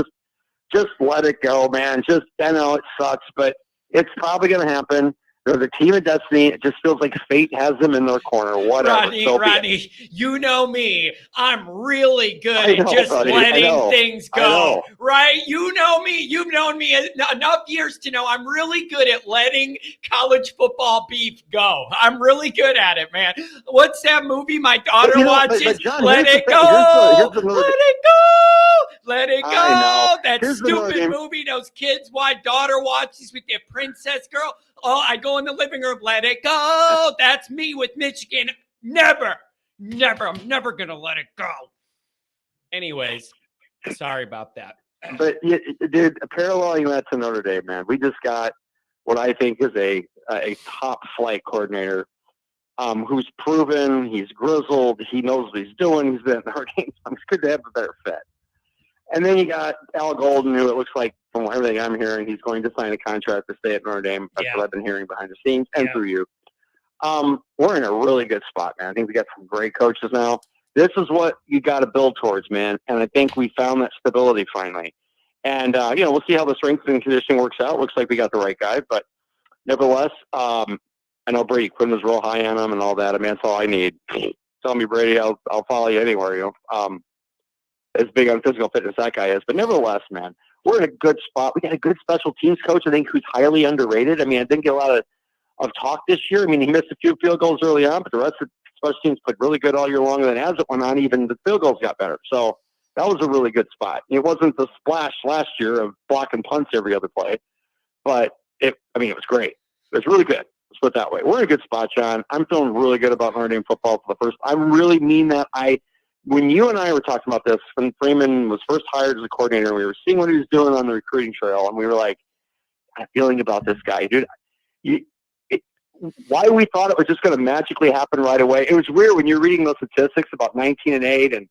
just let it go, man. I know it sucks, but it's probably going to happen. There's a team of destiny. It just feels like fate has them in their corner. Whatever. Rodney, you know me. I'm really good at just letting things go. Right? You know me. You've known me enough years to know I'm really good at letting college football beef go. I'm really good at it, man. What's that movie my daughter watches? John, Let it go. Let it go. Let it go. That stupid movie those kids, my daughter watches with their princess girl. Oh, I go in the living room, let it go. That's me with Michigan. Never. I'm never going to let it go. Anyways, sorry about that. But, dude, paralleling that to Notre Dame, man, we just got what I think is a top flight coordinator who's proven, he's grizzled, he knows what he's doing, he's been in our games. It's good to have a better fit. And then you got Al Golden, who it looks like, from everything I'm hearing, he's going to sign a contract to stay at Notre Dame. That's what I've been hearing behind the scenes and through you. We're in a really good spot, man. I think we got some great coaches now. This is what you got to build towards, man. And I think we found that stability finally. And, we'll see how the strength and conditioning works out. Looks like we got the right guy. But nevertheless, I know Brady Quinn was real high on him and all that. I mean, that's all I need. Tell me, Brady, I'll follow you anywhere, as big on physical fitness that guy is. But nevertheless, man, we're in a good spot. We got a good special teams coach, I think, who's highly underrated. I mean, I didn't get a lot of talk this year. I mean, he missed a few field goals early on, but the rest of the special teams played really good all year long. And then as it went on, even the field goals got better. So that was a really good spot. It wasn't the splash last year of blocking punts every other play, but it was great. It was really good. Let's put it that way. We're in a good spot, John. I'm feeling really good about Notre Dame football for the first. I really mean that. When you and I were talking about this, when Freeman was first hired as a coordinator, we were seeing what he was doing on the recruiting trail, and we were like, I'm feeling about this guy, dude. Why we thought it was just going to magically happen right away. It was weird when you're reading those statistics about 19-8 and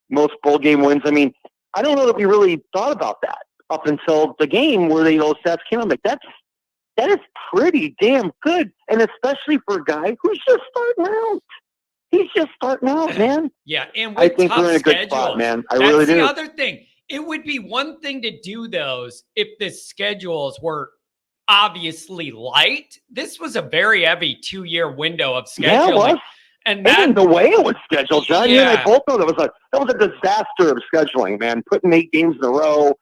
most bowl game wins. I mean, I don't know that we really thought about that up until the game where those stats came. I'm like, that is pretty damn good, and especially for a guy who's just starting out. He's just starting out, man. Yeah, and I think we're in a good spot, man. I really do. That's the other thing. It would be one thing to do those if the schedules were obviously light. This was a very heavy 2-year window of scheduling. Yeah, it was. And the way it was scheduled, John, you and I both know that was a disaster of scheduling, man. Putting 8 games in a row,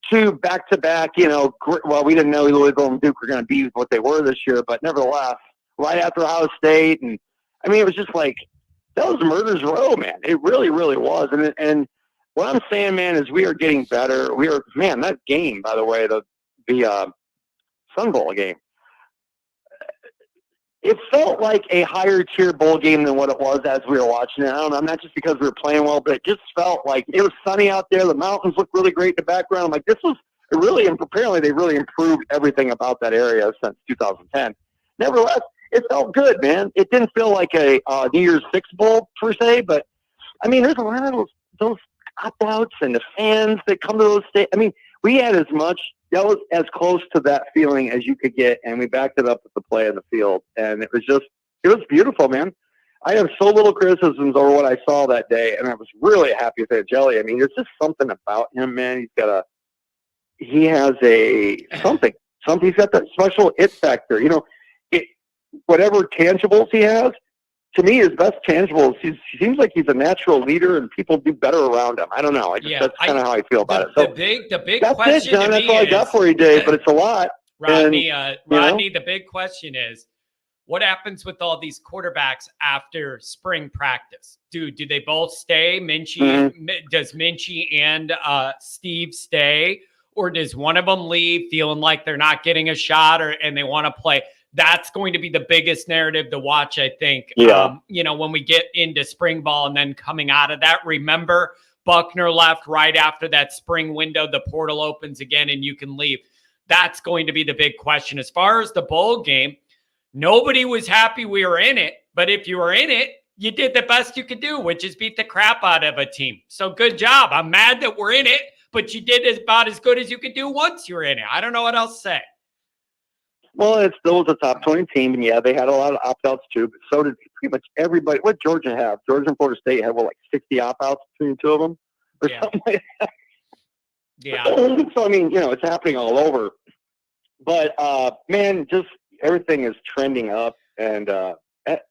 2 back-to-back, well, we didn't know Louisville and Duke were going to be what they were this year, but nevertheless, right after Ohio State, and I mean, it was just like, that was murder's row, man. It really, really was. And what I'm saying, man, is we are getting better. That game, by the way, the the Sun Bowl game. It felt like a higher tier bowl game than what it was as we were watching it. I don't know, not just because we were playing well, but it just felt like it was sunny out there. The mountains looked really great in the background. I'm like, this was really, and apparently they really improved everything about that area since 2010. Nevertheless, it felt good, man. It didn't feel like a New Year's Six bowl per se, but I mean, there's a lot of those opt-outs and the fans that come to those states. I mean, we had as much. That was as close to that feeling as you could get, and we backed it up with the play of the field, and it was beautiful, man. I have so little criticisms over what I saw that day, and I was really happy with that Jelly. I mean, there's just something about him, man. He has something. He's got that special it factor. You know, whatever tangibles he has, to me, his best tangibles, he seems like he's a natural leader, and people do better around him. I don't know. That's kind of how I feel about it. So the big that's question it, John. That's all I got for you, Dave. But it's a lot. Rodney, the big question is, what happens with all these quarterbacks after spring practice? Do they both stay? Does Minchie and Steve stay, or does one of them leave, feeling like they're not getting a shot, and they want to play? That's going to be the biggest narrative to watch, I think. Yeah. When we get into spring ball and then coming out of that, remember Buckner left right after that spring window. The portal opens again and you can leave. That's going to be the big question. As far as the bowl game, nobody was happy we were in it. But if you were in it, you did the best you could do, which is beat the crap out of a team. So good job. I'm mad that we're in it, but you did about as good as you could do once you were in it. I don't know what else to say. Well, it still was a top 20 team, and yeah, they had a lot of opt-outs too, but so did pretty much everybody. What Georgia have? Georgia and Florida State had, like 60 opt-outs between the two of them or something like that. Yeah. So, I mean, it's happening all over. But, man, just everything is trending up, and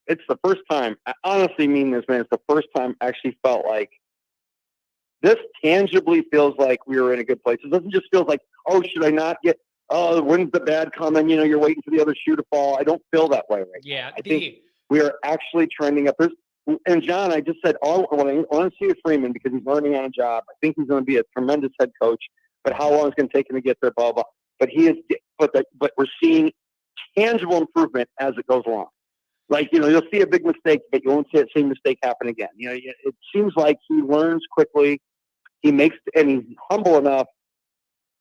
it's the first time. I honestly mean this, man. It's the first time I actually felt like this tangibly feels like we were in a good place. It doesn't just feel like, oh, should I not get – oh, when's the bad coming? You're waiting for the other shoe to fall. I don't feel that way right now. I think we are actually trending up. And John, I just said, I want to see Freeman because he's learning on a job. I think he's going to be a tremendous head coach. But how long is it going to take him to get there? Blah blah. But but we're seeing tangible improvement as it goes along. Like you'll see a big mistake, but you won't see that same mistake happen again. It seems like he learns quickly. And he's humble enough.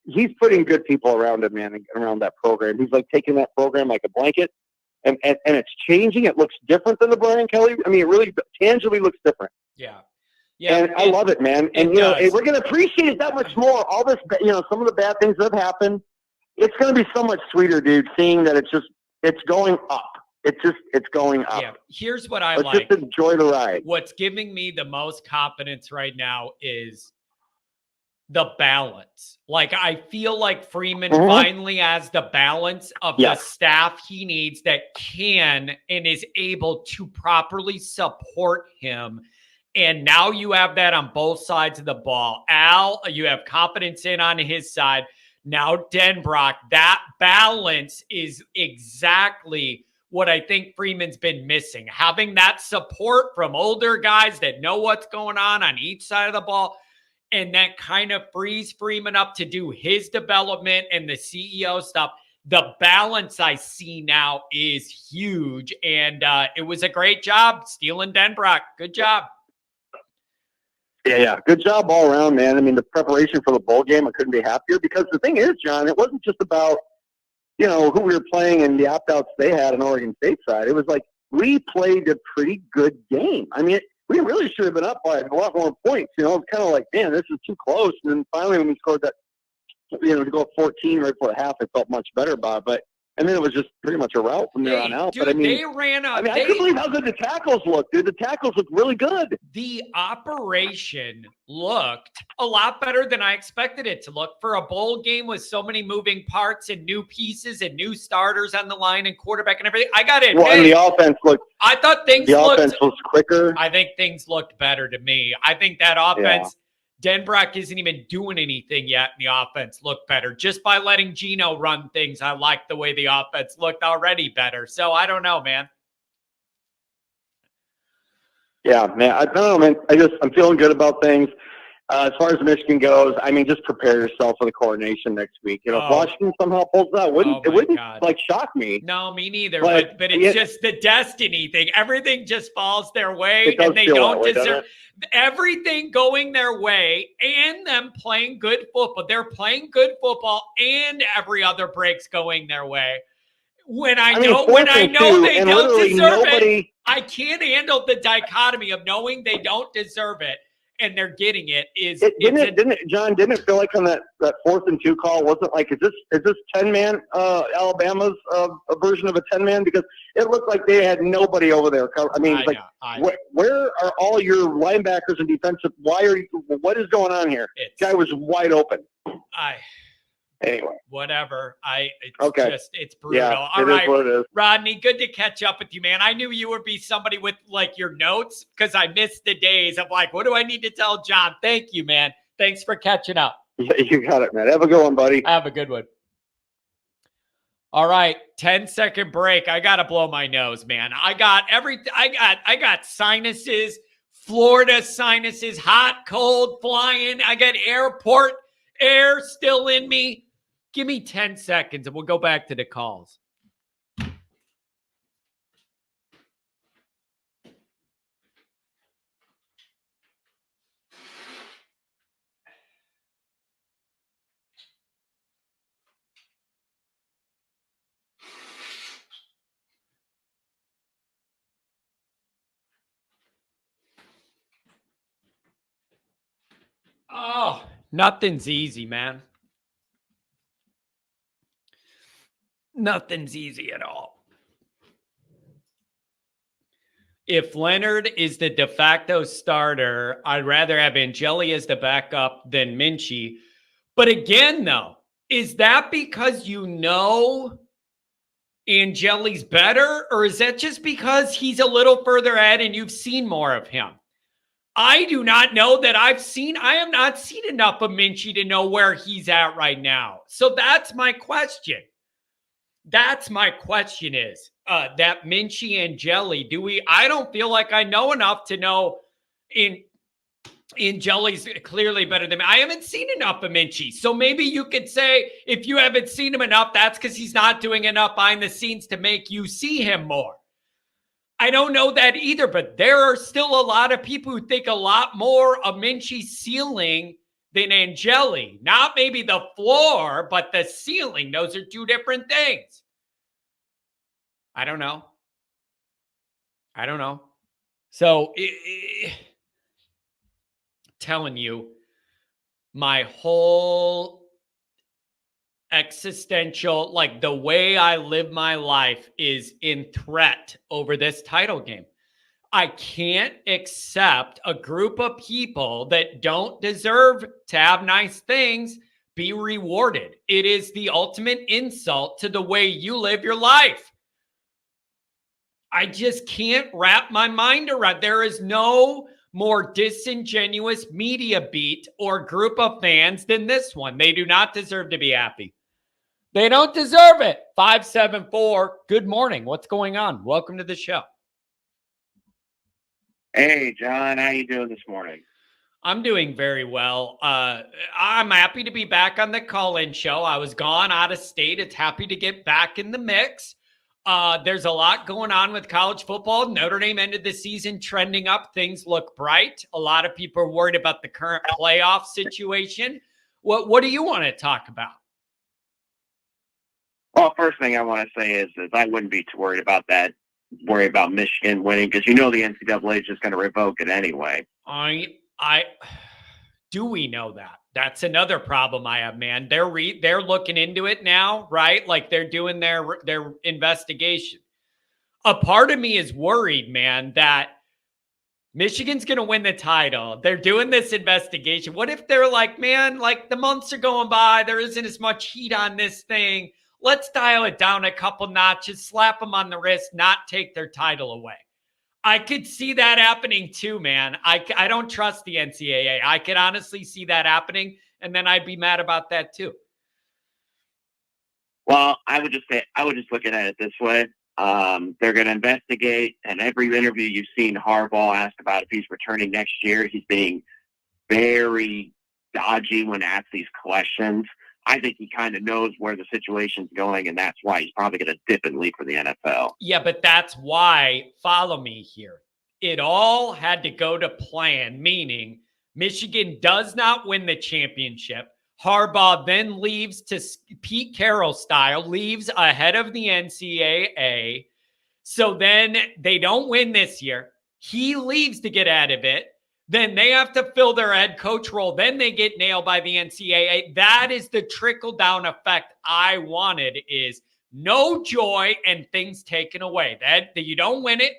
He's putting good people around him, man, around that program. He's like taking that program like a blanket, and it's changing. It looks different than the Brian Kelly. I mean, it really tangibly looks different. Yeah. And I love it, man. And we're going to appreciate it that much more. All this, some of the bad things that have happened, it's going to be so much sweeter, dude. Seeing that it's going up. It's going up. Yeah. Here's what I Let's like. just enjoy the ride. What's giving me the most confidence right now is the balance. Like, I feel like Freeman finally has the balance of the staff he needs that can and is able to properly support him. And now you have that on both sides of the ball. Al, you have confidence in on his side. Now Denbrock, that balance is exactly what I think Freeman's been missing. Having that support from older guys that know what's going on each side of the ball. And that kind of frees Freeman up to do his development and the CEO stuff. The balance I see now is huge. And it was a great job stealing Denbrock. Good job. Yeah. Good job all around, man. I mean, the preparation for the bowl game, I couldn't be happier because the thing is, John, it wasn't just about, who we were playing and the opt-outs they had on Oregon State side. It was like we played a pretty good game. I mean, we really should have been up by a lot more points. It's kind of like, man, this is too close. And then finally when we scored that, to go up 14 right before the half, I felt much better about it. And then it was just pretty much a route from there on out. Dude, but I mean, they ran up. I couldn't believe how good the tackles looked, dude. The tackles looked really good. The operation looked a lot better than I expected it to look for a bowl game with so many moving parts and new pieces and new starters on the line and quarterback and everything. I got it. Well, and the offense looked. I thought the offense was quicker. I think things looked better to me. I think that offense. Yeah. Denbrock isn't even doing anything yet, and the offense looked better. Just by letting Gino run things, I like the way the offense looked already better. So I don't know, man. Yeah, man. I don't know, man. I'm feeling good about things. As far as Michigan goes, I mean, just prepare yourself for the coronation next week. You know, if Washington somehow pulls it out, it wouldn't like shock me. No, me neither. But it's just the destiny thing. Everything just falls their way, and they don't deserve everything going their way, and them playing good football. They're playing good football, and every other break's going their way. When I know they don't deserve it, I can't handle the dichotomy of knowing they don't deserve it and they're getting it. Didn't it feel like on that 4th and 2 call, wasn't like, is this 10-man Alabama's a version of a 10-man? Because it looked like they had nobody over there. I mean, where are all your linebackers and defensive? What is going on here? Guy was wide open. Anyway, whatever. It's brutal. Yeah, all right, is what it is. Rodney, good to catch up with you, man. I knew you would be somebody with like your notes because I missed the days of like, what do I need to tell John? Thank you, man. Thanks for catching up. Yeah, you got it, man. Have a good one, buddy. Have a good one. All right, 10-second break. I gotta blow my nose, man. I got sinuses, Florida sinuses, hot, cold, flying. I got airport air still in me. Give me 10 seconds and we'll go back to the calls. Oh, nothing's easy, man. Nothing's easy at all. If Leonard is the de facto starter, I'd rather have Angeli as the backup than Minchie. But again, though, is that because you know Angeli's better, or is that just because he's a little further ahead and you've seen more of him? I do not know that I have not seen enough of Minchie to know where he's at right now. So that's my question. That's my question is that Minchie and Jelly, I don't feel like I know enough to know in Jelly's clearly better than me. I haven't seen enough of Minchie. So maybe you could say if you haven't seen him enough, that's because he's not doing enough behind the scenes to make you see him more. I don't know that either, but there are still a lot of people who think a lot more of Minchie's ceiling than Angeli. Not maybe the floor, but the ceiling. Those are two different things. I don't know. So, telling you, my whole existential, like the way I live my life is in threat over this title game. I can't accept a group of people that don't deserve to have nice things be rewarded. It is the ultimate insult to the way you live your life. I just can't wrap my mind around. There is no more disingenuous media beat or group of fans than this one. They do not deserve to be happy. They don't deserve it. 574. Good morning. What's going on? Welcome to the show. Hey, John. How you doing this morning? I'm doing very well. I'm happy to be back on the call-in show. I was gone out of state. It's happy to get back in the mix. There's a lot going on with college football. Notre Dame ended the season trending up. Things look bright. A lot of people are worried about the current playoff situation. What do you want to talk about? Well, first thing I want to say is I wouldn't be too worried about that. Worry about Michigan winning because the NCAA is just going to revoke it anyway. Do we know that? That's another problem I have, man. They're looking into it now, right? Like they're doing their investigation. A part of me is worried, man, that Michigan's going to win the title. They're doing this investigation. What if they're like, man, like the months are going by. There isn't as much heat on this thing. Let's dial it down a couple notches, slap them on the wrist, not take their title away. I could see that happening too, man. I don't trust the NCAA. I could honestly see that happening, and then I'd be mad about that too. Well, I would just look at it this way. They're going to investigate, and every interview you've seen Harbaugh asked about if he's returning next year, he's being very dodgy when asked these questions. I think he kind of knows where the situation's going, and that's why he's probably going to dip and leave for the NFL. Yeah, but that's why, follow me here. It all had to go to plan, meaning Michigan does not win the championship. Harbaugh then leaves to Pete Carroll style, leaves ahead of the NCAA. So then they don't win this year. He leaves to get out of it. Then they have to fill their head coach role. Then they get nailed by the NCAA. That is the trickle-down effect I wanted, is no joy and things taken away. That you don't win it,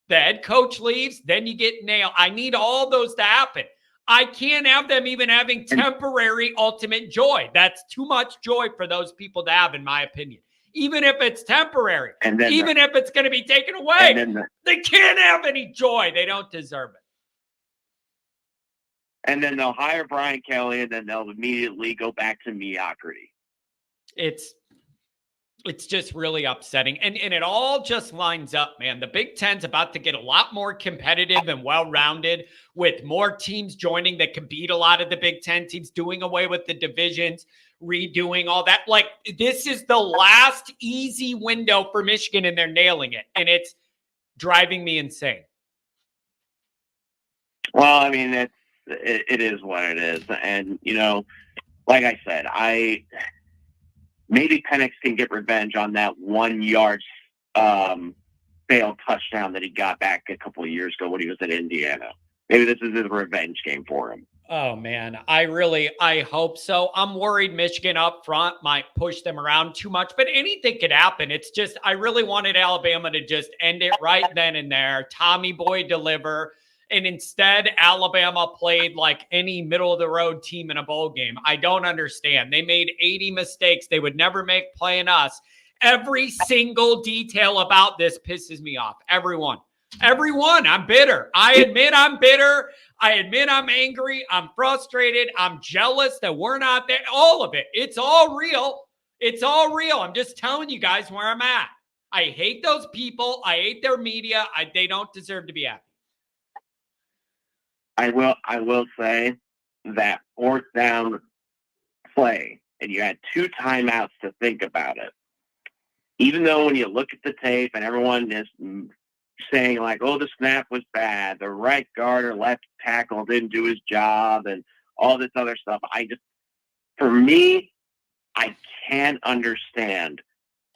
the head coach leaves, then you get nailed. I need all those to happen. I can't have them even having temporary ultimate joy. That's too much joy for those people to have, in my opinion. Even if it's temporary, And then even if it's going to be taken away, they can't have any joy. They don't deserve it. And then they'll hire Brian Kelly, and then they'll immediately go back to mediocrity. It's just really upsetting. And it all just lines up, man. The Big Ten's about to get a lot more competitive and well-rounded, with more teams joining that can beat a lot of the Big Ten teams, doing away with the divisions, redoing all that. Like, this is the last easy window for Michigan, and they're nailing it. And it's driving me insane. Well, I mean, it is what it is. And, you know, like I said, maybe Penix can get revenge on that 1 yard failed touchdown that he got back a couple of years ago when he was at Indiana. Maybe this is a revenge game for him. Oh, man, I hope so. I'm worried Michigan up front might push them around too much, but anything could happen. It's just, I really wanted Alabama to just end it right then and there. Tommy Boy deliver. And instead, Alabama played like any middle-of-the-road team in a bowl game. I don't understand. They made 80 mistakes they would never make playing us. Every single detail about this pisses me off. Everyone. I'm bitter. I admit I'm bitter. I admit I'm angry. I'm frustrated. I'm jealous that we're not there. All of it. It's all real. It's all real. I'm just telling you guys where I'm at. I hate those people. I hate their media. They don't deserve to be happy. I will say that fourth down play, and you had 2 timeouts to think about it. Even though when you look at the tape and everyone is saying like, oh, the snap was bad, the right guard or left tackle didn't do his job, and all this other stuff, for me, I can't understand.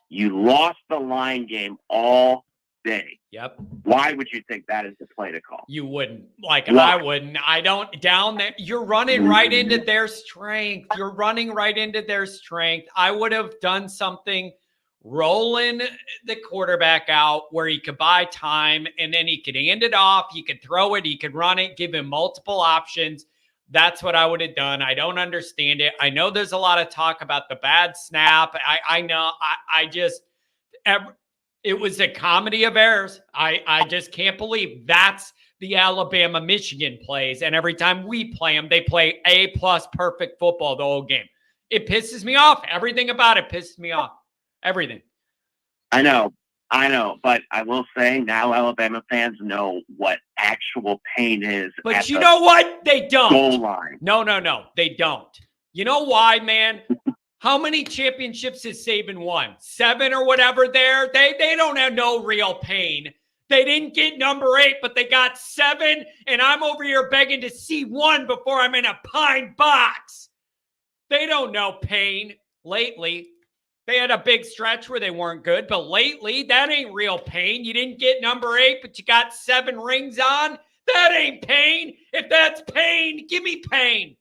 You lost the line game all day. Yep. Why would you think that is the play to call? You wouldn't. Like, Why? I wouldn't. I don't. Down there, you're running right into their strength. You're running right into their strength. I would have done something, rolling the quarterback out where he could buy time, and then he could hand it off. He could throw it. He could run it, give him multiple options. That's what I would have done. I don't understand it. I know there's a lot of talk about the bad snap. I know. It was a comedy of errors. I just can't believe that's the Alabama-Michigan plays. And every time we play them, they play A+ perfect football the whole game. It pisses me off. Everything about it pisses me off. Everything. I know. But I will say now Alabama fans know what actual pain is. But you know what? They don't. Goal line. No. They don't. You know why, man? How many championships has Saban won? 7 or whatever there? They don't have no real pain. They didn't get number 8, but they got 7, and I'm over here begging to see 1 before I'm in a pine box. They don't know pain. Lately, they had a big stretch where they weren't good, but lately, that ain't real pain. You didn't get number 8, but you got 7 rings on? That ain't pain. If that's pain, give me pain.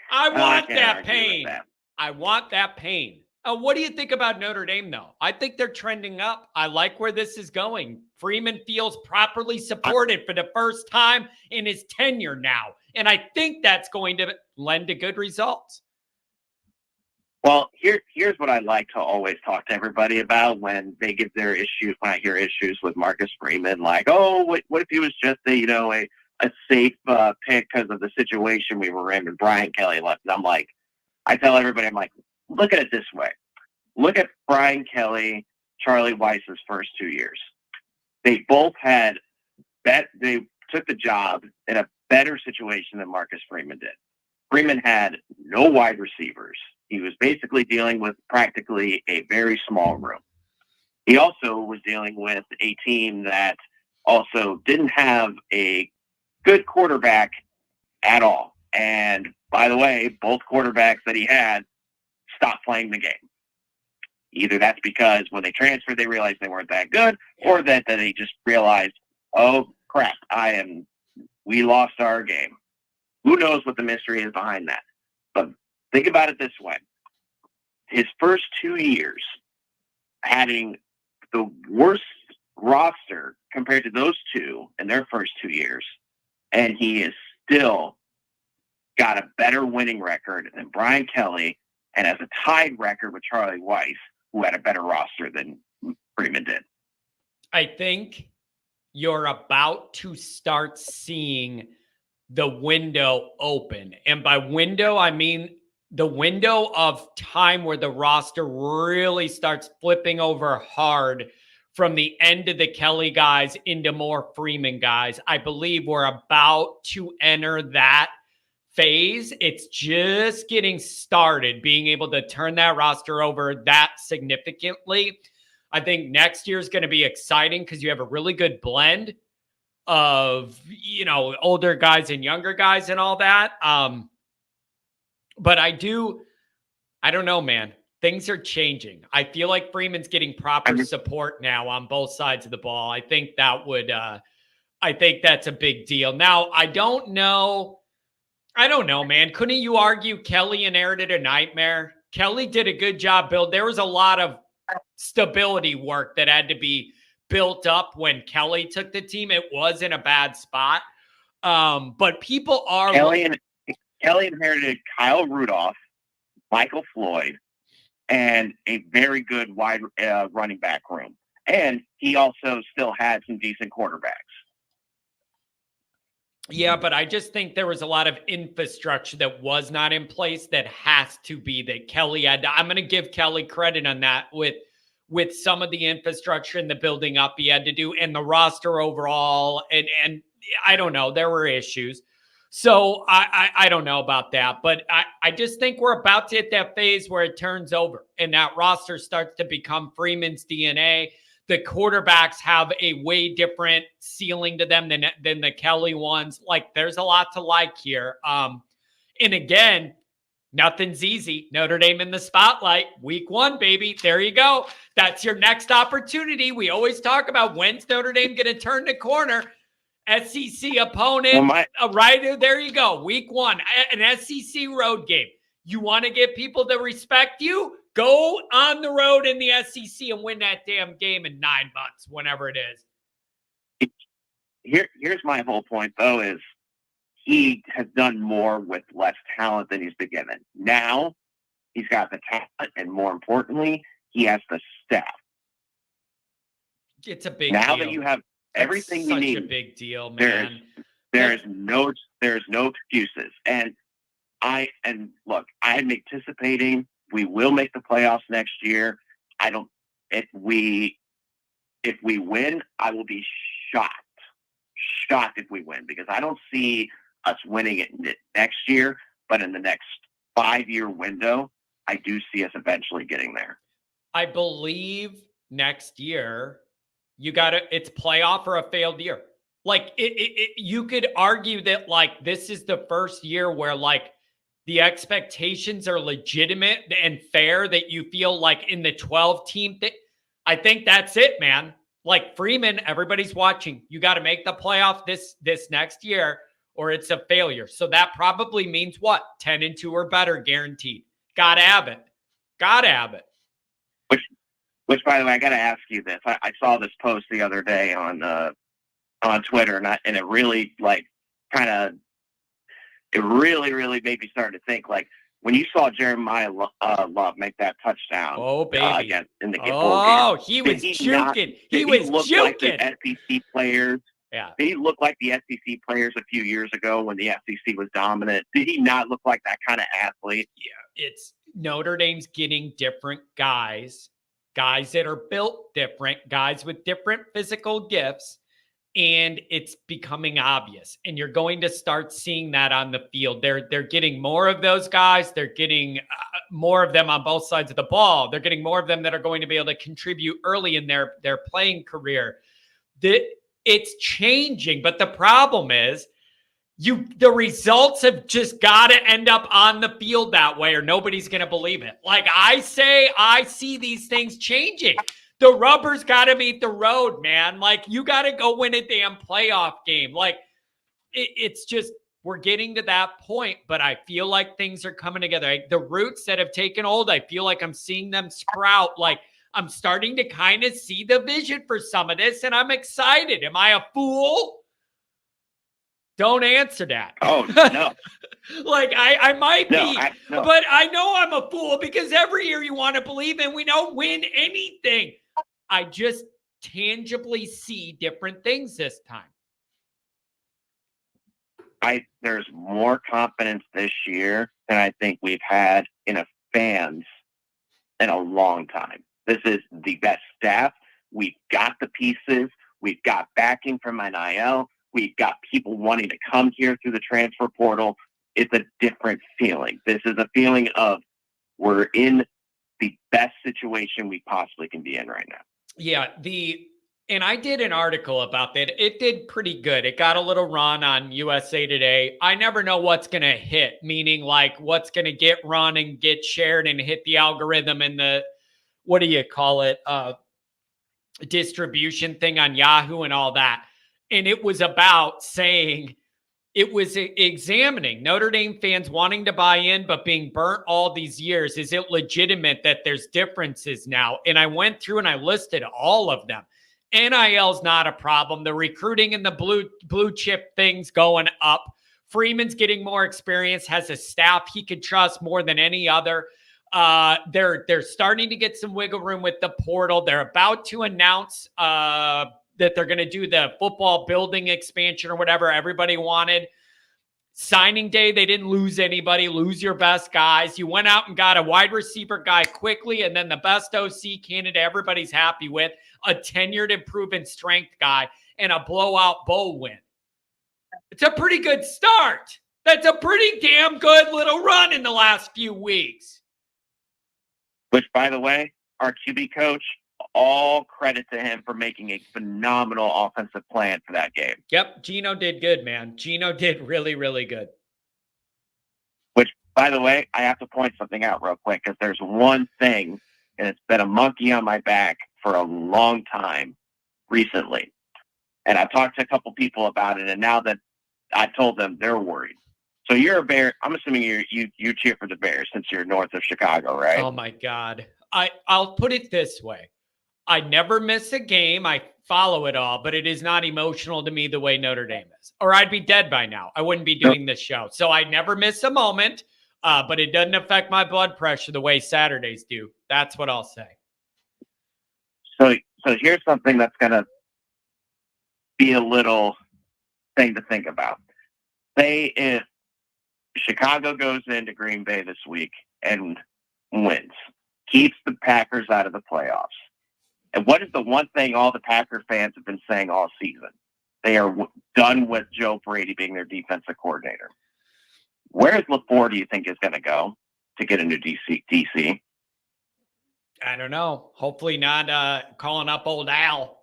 I want that pain. I want that pain. What do you think about Notre Dame, though? I think they're trending up. I like where this is going. Freeman feels properly supported for the first time in his tenure now. And I think that's going to lend to good results. Well, here's what I like to always talk to everybody about when they give their issues, when I hear issues with Marcus Freeman, like, oh, what if he was just a safe pick because of the situation we were in when Brian Kelly left. And I tell everybody, look at it this way. Look at Brian Kelly, Charlie Weiss's first 2 years. They both had took the job in a better situation than Marcus Freeman did. Freeman had no wide receivers. He was basically dealing with practically a very small room. He also was dealing with a team that also didn't have a good quarterback at all. And by the way, both quarterbacks that he had stopped playing the game. Either that's because when they transferred, they realized they weren't that good, or that they just realized, oh crap, we lost our game. Who knows what the mystery is behind that? But think about it this way. His first 2 years having the worst roster compared to those two in their first 2 years, and he is still got a better winning record than Brian Kelly and has a tied record with Charlie Weiss, who had a better roster than Freeman did. I think you're about to start seeing the window open. And by window, I mean the window of time where the roster really starts flipping over hard from the end of the Kelly guys into more Freeman guys. I believe we're about to enter that phase. It's just getting started, being able to turn that roster over that significantly. I think next year is going to be exciting because you have a really good blend of, older guys and younger guys and all that. But I don't know, man. Things are changing. I feel like Freeman's getting proper support now on both sides of the ball. I think that's a big deal. Now, I don't know, man. Couldn't you argue Kelly inherited a nightmare? Kelly did a good job there was a lot of stability work that had to be built up when Kelly took the team. It was in a bad spot. But people are... Kelly inherited Kyle Rudolph, Michael Floyd, and a very good wide running back room. And he also still had some decent quarterbacks. Yeah, but I just think there was a lot of infrastructure that was not in place that has to be that Kelly had. I'm going to give Kelly credit on that with some of the infrastructure and the building up he had to do and the roster overall. And I don't know, there were issues. So I don't know about that, but I just think we're about to hit that phase where it turns over and that roster starts to become Freeman's DNA. The quarterbacks have a way different ceiling to them than the Kelly ones. Like, there's a lot to like here. And again, nothing's easy. Notre Dame in the spotlight. Week 1, baby. There you go. That's your next opportunity. We always talk about when's Notre Dame going to turn the corner. SEC opponent, right there you go. Week 1, an SEC road game. You want to get people to respect you? Go on the road in the SEC and win that damn game in 9 months, whenever it is. Here's my whole point, though, is he has done more with less talent than he's been given. Now he's got the talent, and more importantly, he has the staff. It's a big now deal. That you have everything you need. Such a big deal, man. There's no excuses. And look, I'm anticipating we will make the playoffs next year. If we win, I will be shocked if we win, because I don't see us winning it next year, but in the next 5-year window, I do see us eventually getting there. I believe next year it's playoff or a failed year. Like you could argue that like this is the first year where like the expectations are legitimate and fair, that you feel like in the 12 team thing. I think that's it, man. Like Freeman, everybody's watching. You got to make the playoff this next year or it's a failure. So that probably means what? 10-2 or better guaranteed. Gotta have it. Which, by the way, I got to ask you this. I saw this post the other day on Twitter, and it really really made me start to think, like, when you saw Jeremiah Love make that touchdown, in the bowl game. Oh, he was juking. He was juking. Like the SEC players. Yeah. Did he look like the SEC players a few years ago when the SEC was dominant? Did he not look like that kind of athlete? Yeah, it's Notre Dame's getting different guys that are built different, guys with different physical gifts. and it's becoming obvious. And you're going to start seeing that on the field. They're getting more of those guys. They're getting more of them on both sides of the ball. They're getting more of them that are going to be able to contribute early in their playing career. It's changing, but the problem is the results have just got to end up on the field that way, or nobody's going to believe it. Like I see these things changing. The rubber's got to meet the road, man. Like, you got to go win a damn playoff game. Like, it's just, we're getting to that point, but I feel like things are coming together. The roots that have taken hold, I feel like I'm seeing them sprout. Like, I'm starting to kind of see the vision for some of this, and I'm excited. Am I a fool? Don't answer that. Oh, no. Like, I might No, be, no. but I know I'm a fool because every year you want to believe and we don't win anything. I just tangibly see different things this time. There's more confidence this year than I think we've had in a fans in a long time. This is the best staff. We've got the pieces. We've got backing from NIL. We've got people wanting to come here through the transfer portal. It's a different feeling. This is a feeling of we're in the best situation we possibly can be in right now. Yeah, and I did an article about that. It did pretty good. It got a little run on USA Today. I never know what's going to hit, meaning like what's going to get run and get shared and hit the algorithm and the, what do you call it, distribution thing on Yahoo and all that. And it was about saying, it was examining Notre Dame fans wanting to buy in, but being burnt all these years. Is it legitimate that there's differences now? And I went through and I listed all of them. NIL's not a problem. The recruiting and the blue chip things going up. Freeman's getting more experience, has a staff he could trust more than any other. They're starting to get some wiggle room with the portal. They're about to announce that they're going to do the football building expansion or whatever everybody wanted. Signing day, they didn't lose anybody. Lose your best guys. You went out and got a wide receiver guy quickly, and then the best OC candidate everybody's happy with, a tenured and proven strength guy, and a blowout bowl win. It's a pretty good start. That's a pretty damn good little run in the last few weeks. Which, by the way, our QB coach, all credit to him for making a phenomenal offensive plan for that game. Yep, Gino did good, man. Gino did really, really good. Which, by the way, I have to point something out real quick because there's one thing, and it's been a monkey on my back for a long time recently. And I've talked to a couple people about it, and now that I told them, they're worried. So you're a Bear. I'm assuming you cheer for the Bears since you're north of Chicago, right? Oh, my God. I'll put it this way. I never miss a game. I follow it all, but it is not emotional to me the way Notre Dame is, or I'd be dead by now. I wouldn't be doing this show. So I never miss a moment, but it doesn't affect my blood pressure the way Saturdays do. That's what I'll say. So here's something that's going to be a little thing to think about. Say if Chicago goes into Green Bay this week and wins, keeps the Packers out of the playoffs. And what is the one thing all the Packer fans have been saying all season? They are done with Joe Brady being their defensive coordinator. Where's LaFleur, do you think, is going to go to get a new DC? I don't know. Hopefully not calling up old Al.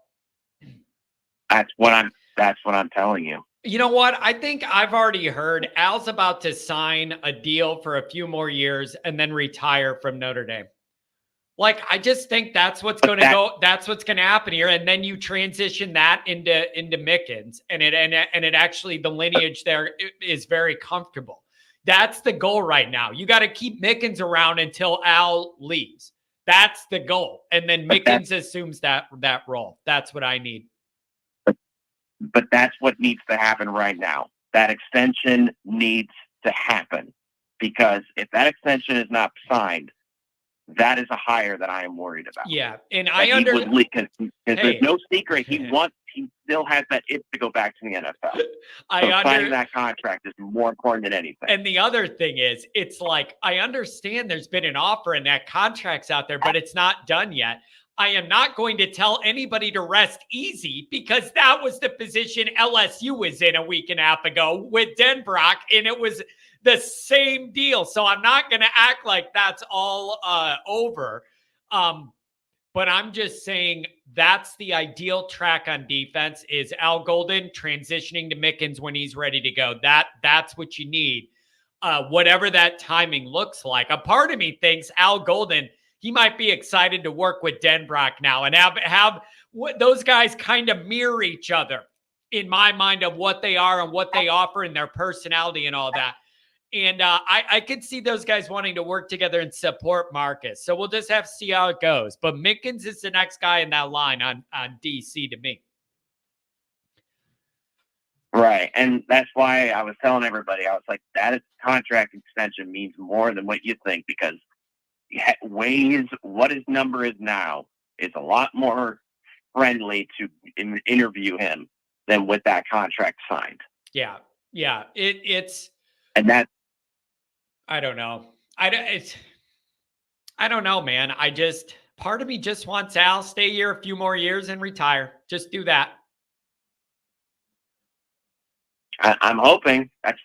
That's what I'm telling you. You know what? I think I've already heard Al's about to sign a deal for a few more years and then retire from Notre Dame. Like, I just think that's what's going to go. That's what's going to happen here. And then you transition that into Mickens, and it actually, the lineage there is very comfortable. That's the goal right now. You got to keep Mickens around until Al leaves. That's the goal. And then Mickens assumes that role. That's what I need. But that's what needs to happen right now. That extension needs to happen, because if that extension is not signed, that is a hire that I am worried about. Yeah, and I understand. Because there's no secret. He still has that itch to go back to the NFL. Signing that contract is more important than anything. And the other thing is, it's like, I understand there's been an offer and that contract's out there, but it's not done yet. I am not going to tell anybody to rest easy because that was the position LSU was in a week and a half ago with Denbrock, and it was the same deal. So I'm not going to act like that's all over. But I'm just saying that's the ideal track on defense is Al Golden transitioning to Mickens when he's ready to go. That's what you need. Whatever that timing looks like. A part of me thinks Al Golden, he might be excited to work with Denbrock now and have those guys kind of mirror each other in my mind of what they are and what they offer and their personality and all that. And I could see those guys wanting to work together and support Marcus. So we'll just have to see how it goes. But Mickens is the next guy in that line on DC to me. Right. And that's why I was telling everybody, I was like, that contract extension means more than what you think, because Waze, what his number is now, is a lot more friendly to interview him than with that contract signed. Yeah. Yeah. It's, and that, I don't know. I don't know, man. Part of me just wants Al stay here a few more years and retire. Just do that. I'm hoping. That's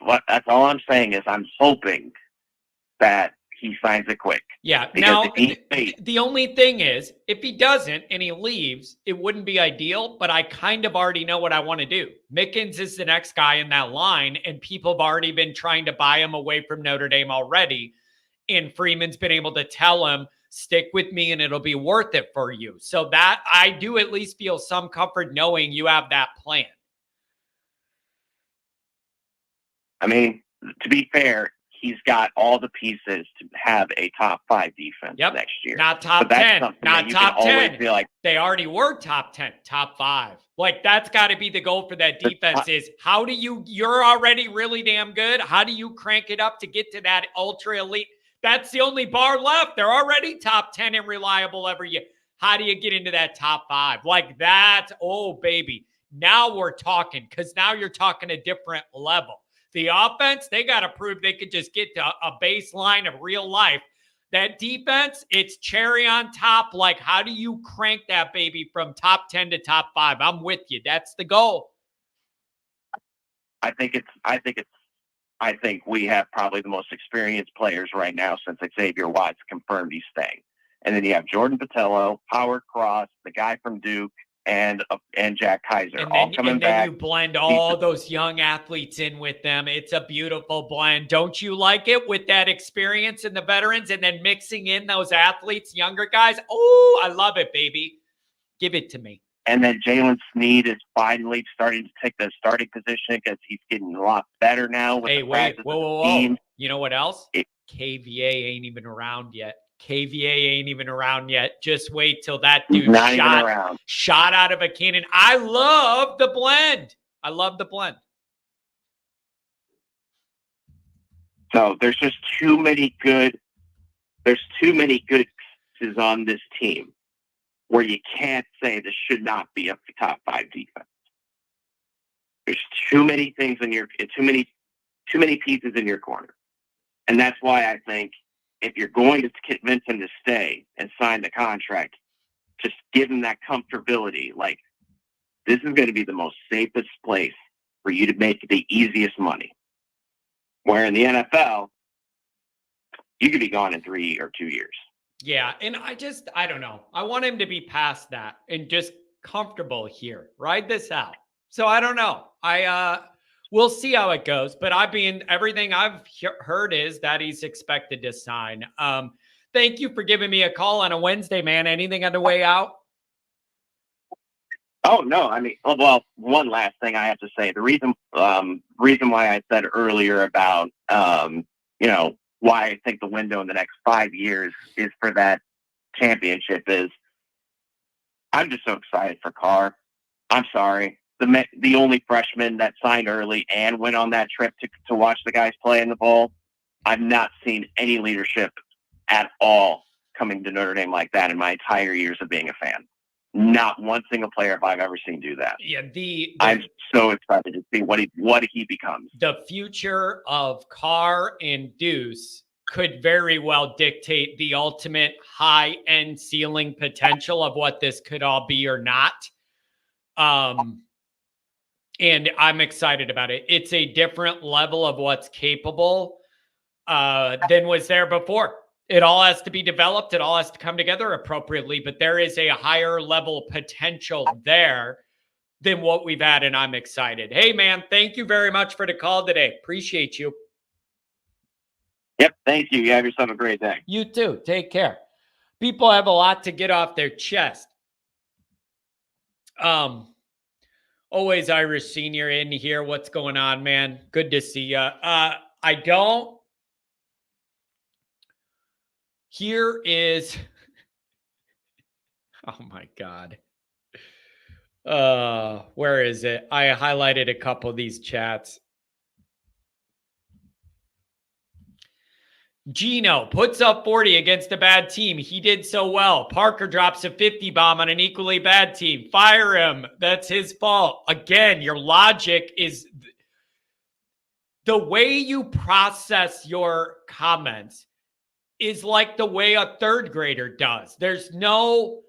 all I'm saying is I'm hoping that he signs it quick. Yeah. Because Now, the only thing is, if he doesn't and he leaves, it wouldn't be ideal, but I kind of already know what I want to do. Mickens is the next guy in that line, and people have already been trying to buy him away from Notre Dame already. And Freeman's been able to tell him, stick with me and it'll be worth it for you. So that I do at least feel some comfort knowing you have that plan. I mean, to be fair, he's got all the pieces to have a top 5 defense next year. Not top 10. Not top 10. Feel like they already were top 10, top 5. Like, that's got to be the goal for that defense is how do you're already really damn good. How do you crank it up to get to that ultra elite? That's the only bar left. They're already top 10 and reliable every year. How do you get into that top 5? Like that, oh, baby. Now we're talking, because now you're talking a different level. The offense, they got to prove they could just get to a baseline of real life. That defense, it's cherry on top. Like, how do you crank that baby from top 10 to top 5? I'm with you. That's the goal. I think we have probably the most experienced players right now since Xavier Watts confirmed he's staying. And then you have Jordan Patello, Howard Cross, the guy from Duke, and Jack Kaiser all coming back. And then you blend all those young athletes in with them. It's a beautiful blend. Don't you like it with that experience and the veterans and then mixing in those athletes, younger guys? Oh, I love it, baby. Give it to me. And then Jalen Sneed is finally starting to take the starting position because he's getting a lot better now. With Whoa. You know what else? KVA ain't even around yet. Just wait till that dude shot out of a cannon. I love the blend. So there's just too many good pieces on this team where you can't say this should not be a top 5 defense. There's too many things too many pieces in your corner. And that's why I think if you're going to convince him to stay and sign the contract, just give him that comfortability. Like, this is going to be the most safest place for you to make the easiest money. Where in the NFL, you could be gone in 3 or 2 years. Yeah, and I don't know. I want him to be past that and just comfortable here. Ride this out. So I don't know. We'll see how it goes, but everything I've heard is that he's expected to sign. Thank you for giving me a call on a Wednesday, man. Anything on the way out? Oh, no. I mean, well, one last thing I have to say. The reason why I said earlier about, why I think the window in the next 5 years is for that championship is I'm just so excited for Carr. I'm sorry. The only freshman that signed early and went on that trip to watch the guys play in the bowl, I've not seen any leadership at all coming to Notre Dame like that in my entire years of being a fan. Not one single player have I ever seen do that. Yeah, I'm so excited to see what he becomes. The future of Carr and Deuce could very well dictate the ultimate high-end ceiling potential of what this could all be or not. And I'm excited about it. It's a different level of what's capable than was there before. It all has to be developed. It all has to come together appropriately, but there is a higher level potential there than what we've had, and I'm excited. Hey, man, thank you very much for the call today. Appreciate you. Yep, thank you. You have yourself a great day. You too. Take care. People have a lot to get off their chest. Always Irish Senior in here. What's going on, man? Good to see you. Here is, oh my God. Where is it? I highlighted a couple of these chats. Gino puts up 40 against a bad team. He did so well. Parker drops a 50 bomb on an equally bad team. Fire him. That's his fault. Again, your logic is the way you process your comments is like the way a third grader does. There's no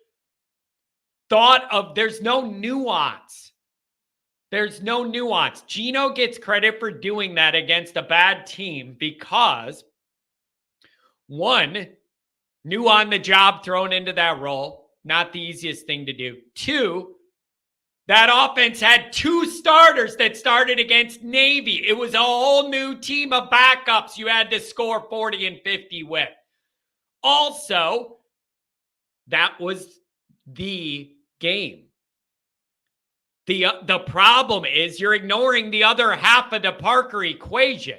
there's no nuance. There's no nuance. Gino gets credit for doing that against a bad team because, one, new on the job thrown into that role, not the easiest thing to do. Two, that offense had 2 starters that started against Navy. It was a whole new team of backups you had to score 40 and 50 with. Also, that was the game. The problem is you're ignoring the other half of the Parker equation.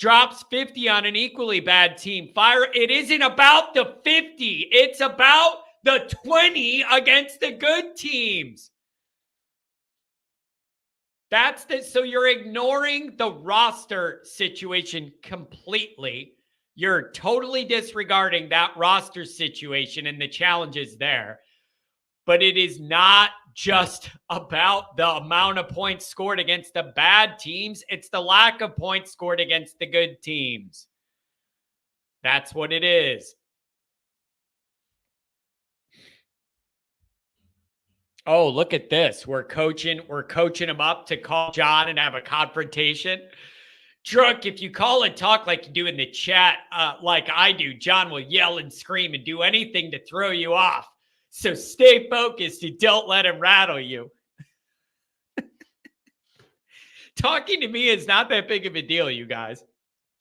Drops 50 on an equally bad team. Fire. It isn't about the 50. It's about the 20 against the good teams. So you're ignoring the roster situation completely. You're totally disregarding that roster situation and the challenges there. But it is not just about the amount of points scored against the bad teams. It's the lack of points scored against the good teams. That's what it is. Oh, look at this. We're coaching him up to call John and have a confrontation. Drunk, if you call and talk like you do in the chat, like I do, John will yell and scream and do anything to throw you off. So stay focused and don't let him rattle you. Talking to me is not that big of a deal, you guys.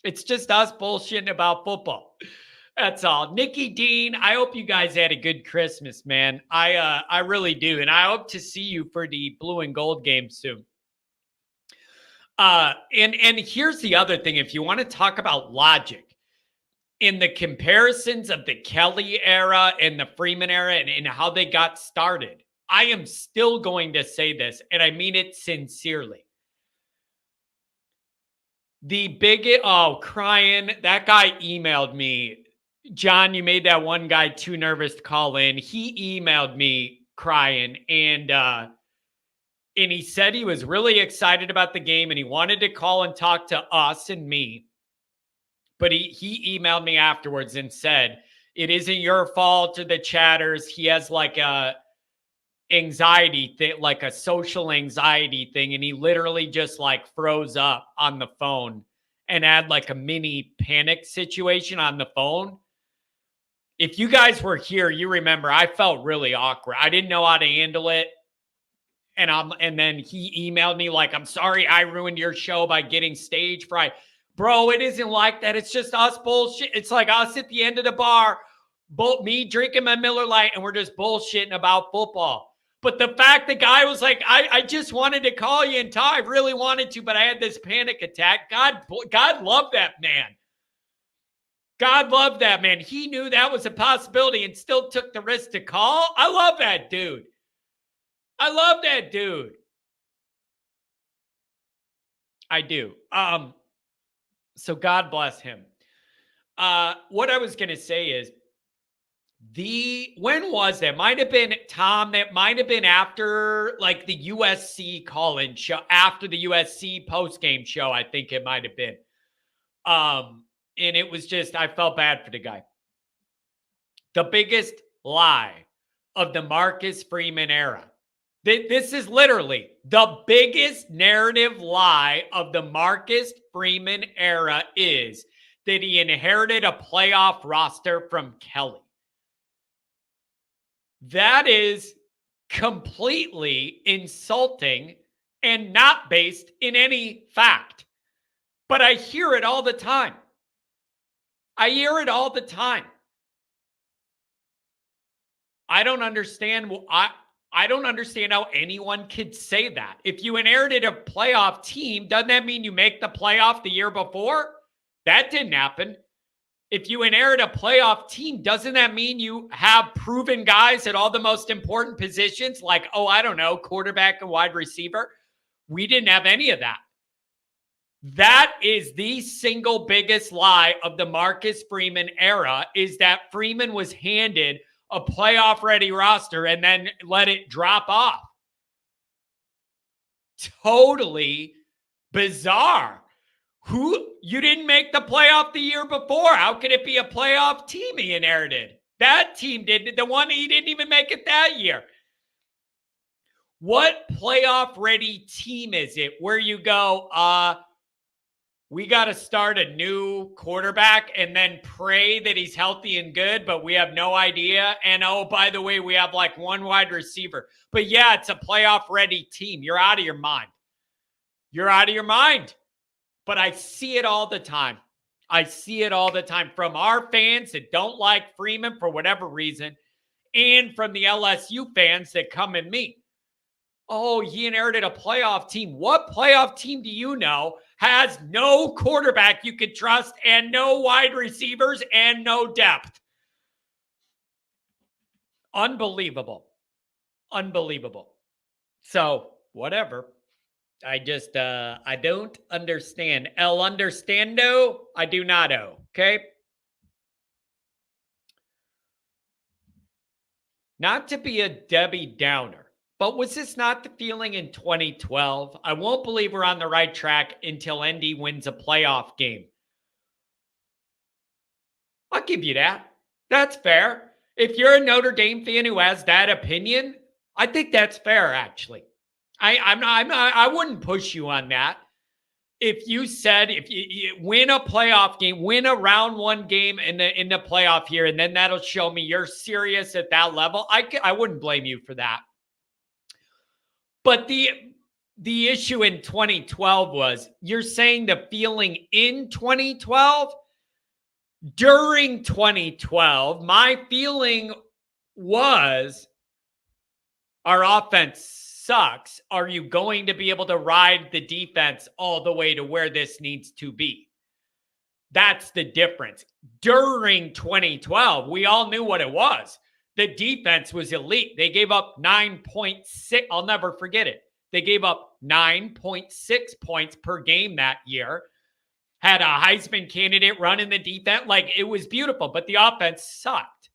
It's just us bullshitting about football. That's all. Nikki Dean, I hope you guys had a good Christmas, man. I really do. And I hope to see you for the blue and gold game soon. And here's the other thing. If you want to talk about logic, in the comparisons of the Kelly era and the Freeman era and how they got started, I am still going to say this, and I mean it sincerely. Crying. That guy emailed me. John, you made that one guy too nervous to call in. He emailed me crying, and he said he was really excited about the game and he wanted to call and talk to us and me. But he emailed me afterwards and said, it isn't your fault or the chatters. He has like a anxiety thing, like a social anxiety thing. And he literally just like froze up on the phone and had like a mini panic situation on the phone. If you guys were here, you remember I felt really awkward. I didn't know how to handle it. And then he emailed me like, I'm sorry I ruined your show by getting stage fright. Bro, it isn't like that. It's just us bullshit. It's like us at the end of the bar, me drinking my Miller Lite, and we're just bullshitting about football. But the fact the guy was like, I just wanted to call you and talk. I really wanted to, but I had this panic attack. God love that man. God love that man. He knew that was a possibility and still took the risk to call. I love that dude. I love that dude. I do. So God bless him. What I was going to say is when was that? Might have been Tom. That might have been after like the USC call-in show, after the USC post-game show. I think it might have been. and it was just, I felt bad for the guy. The biggest lie of the Marcus Freeman era. This is literally the biggest narrative lie of the Marcus Freeman era is that he inherited a playoff roster from Kelly. That is completely insulting and not based in any fact. But I hear it all the time. I hear it all the time. I don't understand. I don't understand how anyone could say that. If you inherited a playoff team, doesn't that mean you make the playoff the year before? That didn't happen. If you inherit a playoff team, doesn't that mean you have proven guys at all the most important positions? Like, I don't know, quarterback and wide receiver. We didn't have any of that. That is the single biggest lie of the Marcus Freeman era, is that Freeman was handed a playoff-ready roster and then let it drop off. Totally bizarre. You didn't make the playoff the year before. How could it be a playoff team he inherited? That team did. The one he didn't even make it that year. What playoff-ready team is it where you go, we got to start a new quarterback and then pray that he's healthy and good, but we have no idea. And by the way, we have like one wide receiver. But yeah, it's a playoff-ready team. You're out of your mind. You're out of your mind. But I see it all the time. I see it all the time from our fans that don't like Freeman for whatever reason, and from the LSU fans that come and meet. Oh, he inherited a playoff team. What playoff team do you know has no quarterback you could trust and no wide receivers and no depth? Unbelievable. Unbelievable. So, whatever. I just, I don't understand. El understando, I do not know. Okay? Not to be a Debbie Downer, but was this not the feeling in 2012? I won't believe we're on the right track until ND wins a playoff game. I'll give you that. That's fair. If you're a Notre Dame fan who has that opinion, I think that's fair, actually. I wouldn't push you on that. If you said, if you win a playoff game, win a round one game in the playoff here, and then that'll show me you're serious at that level, I wouldn't blame you for that. But the issue in 2012 was, you're saying the feeling in 2012? During 2012, my feeling was our offense sucks. Are you going to be able to ride the defense all the way to where this needs to be? That's the difference. During 2012, we all knew what it was. The defense was elite. They gave up 9.6. I'll never forget it. They gave up 9.6 points per game that year. Had a Heisman candidate running the defense. Like, it was beautiful, but the offense sucked.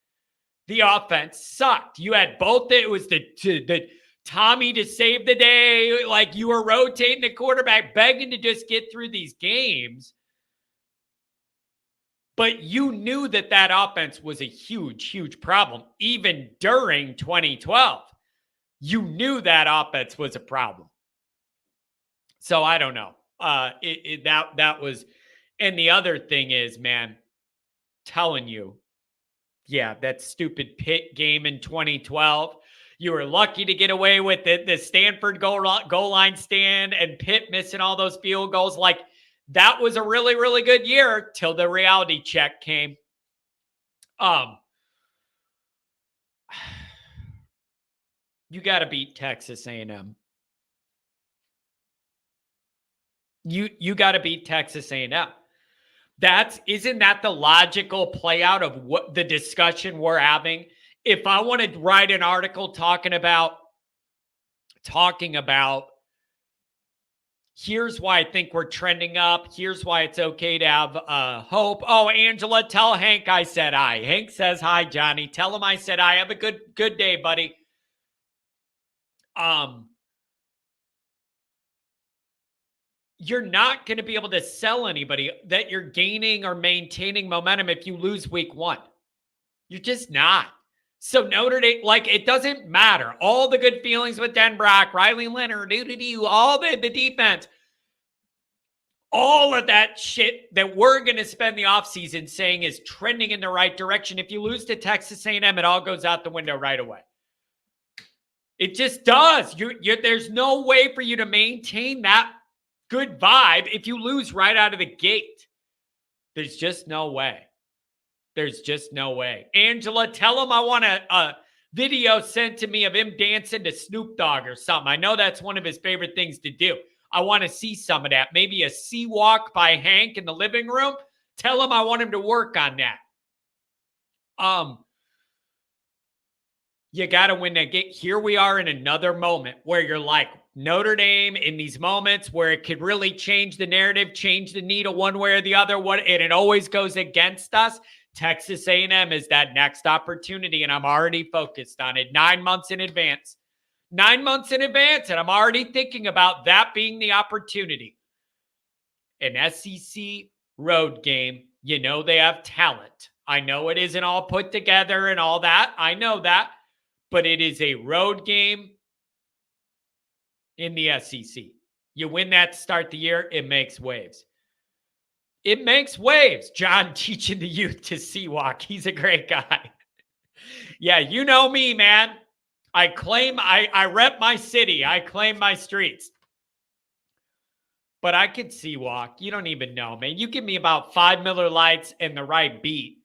The offense sucked. You had both. It was the Tommy to save the day. Like, you were rotating the quarterback, begging to just get through these games. But you knew that offense was a huge, huge problem. Even during 2012, you knew that offense was a problem. So I don't know. That was, and the other thing is, man, telling you, yeah, that stupid Pitt game in 2012. You were lucky to get away with it. The Stanford goal line stand and Pitt missing all those field goals. Like, that was a really, really good year till the reality check came. You got to beat Texas A&M. You got to beat Texas A&M. Isn't that the logical play out of what the discussion we're having? If I want to write an article talking about here's why I think we're trending up, here's why it's okay to have hope. Oh, Angela, tell Hank I said hi. Hank says hi, Johnny. Tell him I said hi. Have a good day, buddy. you're not going to be able to sell anybody that you're gaining or maintaining momentum if you lose week 1. You're just not. So Notre Dame, like, it doesn't matter. All the good feelings with Denbrock, Riley Leonard, all the defense, all of that shit that we're going to spend the offseason saying is trending in the right direction. If you lose to Texas A&M, it all goes out the window right away. It just does. There's no way for you to maintain that good vibe if you lose right out of the gate. There's just no way. There's just no way. Angela, tell him I want a video sent to me of him dancing to Snoop Dogg or something. I know that's one of his favorite things to do. I want to see some of that. Maybe a sea walk by Hank in the living room. Tell him I want him to work on that. You got to win that game. Here we are in another moment where you're like Notre Dame in these moments where it could really change the narrative, change the needle one way or the other. And it always goes against us. Texas A&M is that next opportunity, and I'm already focused on it 9 months in advance. 9 months in advance, and I'm already thinking about that being the opportunity. An SEC road game, you know they have talent. I know it isn't all put together and all that. I know that. But it is a road game in the SEC. You win that to start the year, it makes waves. It makes waves. John teaching the youth to sea walk. He's a great guy. Yeah, you know me, man. I rep my city. I claim my streets. But I could sea walk. You don't even know, man. You give me about 5 Miller Lights and the right beat.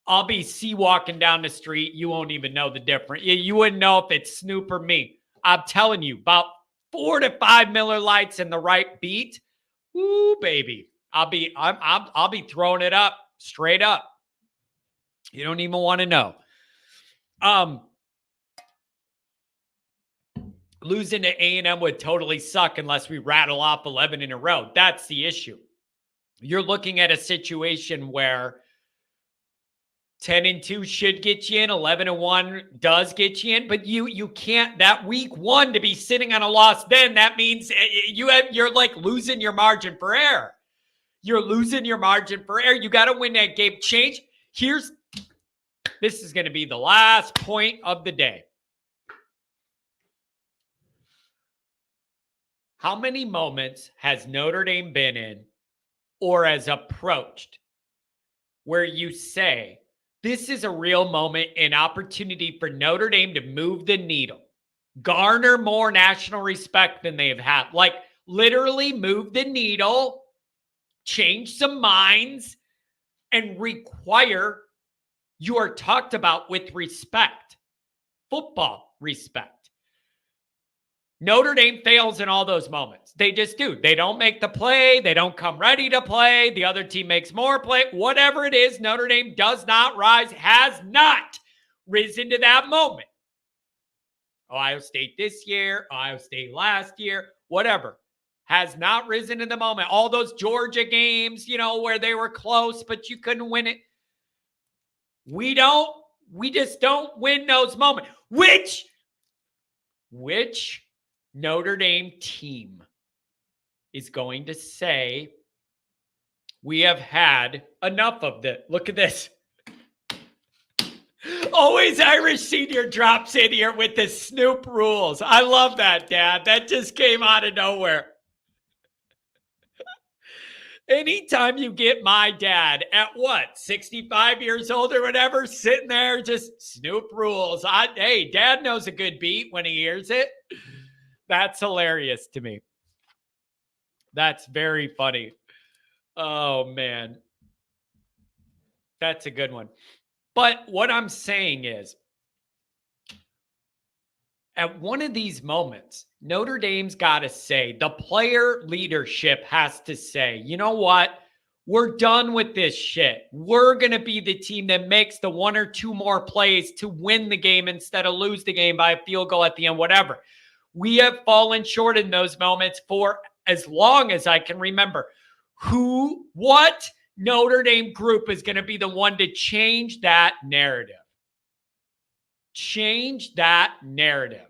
I'll be sea walking down the street. You won't even know the difference. You wouldn't know if it's Snoop or me. I'm telling you, about 4 to 5 Miller Lights and the right beat. Ooh, baby. I'll be throwing it up straight up. You don't even want to know. Losing to A&M would totally suck unless we rattle off 11 in a row. That's the issue. You're looking at a situation where 10-2 should get you in, 11-1 does get you in, but you can't, that week 1 to be sitting on a loss, then that means you're like losing your margin for error. You're losing your margin for error. You got to win that game. This is going to be the last point of the day. How many moments has Notre Dame been in or has approached where you say, this is a real moment, an opportunity for Notre Dame to move the needle, garner more national respect than they've had, like literally move the needle, change some minds, and require you are talked about with respect, football respect. Notre Dame fails in all those moments. They just do. They don't make the play. They don't come ready to play. The other team makes more play. Whatever it is, Notre Dame does not rise, has not risen to that moment. Ohio State this year, Ohio State last year, whatever, has not risen to the moment. All those Georgia games, where they were close, but you couldn't win it. We just don't win those moments. Which Notre Dame team is going to say, we have had enough of this? Look at this. Always Irish Senior drops in here with the Snoop rules. I love that, Dad. That just came out of nowhere. Anytime you get my dad at 65 years old or whatever, sitting there, just Snoop rules. Hey, Dad knows a good beat when he hears it. That's hilarious to me. That's very funny. Oh, man. That's a good one. But what I'm saying is, at one of these moments, Notre Dame's got to say, the player leadership has to say, you know what? We're done with this shit. We're going to be the team that makes the 1 or 2 more plays to win the game instead of lose the game by a field goal at the end, whatever. We have fallen short in those moments for as long as I can remember. What Notre Dame group is going to be the one to change that narrative? Change that narrative.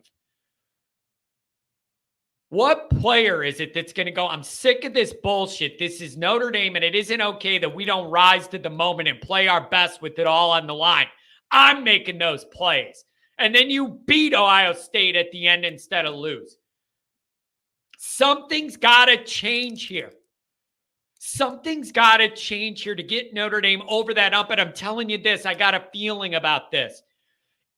What player is it that's going to go, I'm sick of this bullshit. This is Notre Dame, and it isn't okay that we don't rise to the moment and play our best with it all on the line. I'm making those plays. And then you beat Ohio State at the end instead of lose. Something's got to change here. Something's got to change here to get Notre Dame over that hump. And I'm telling you this, I got a feeling about this.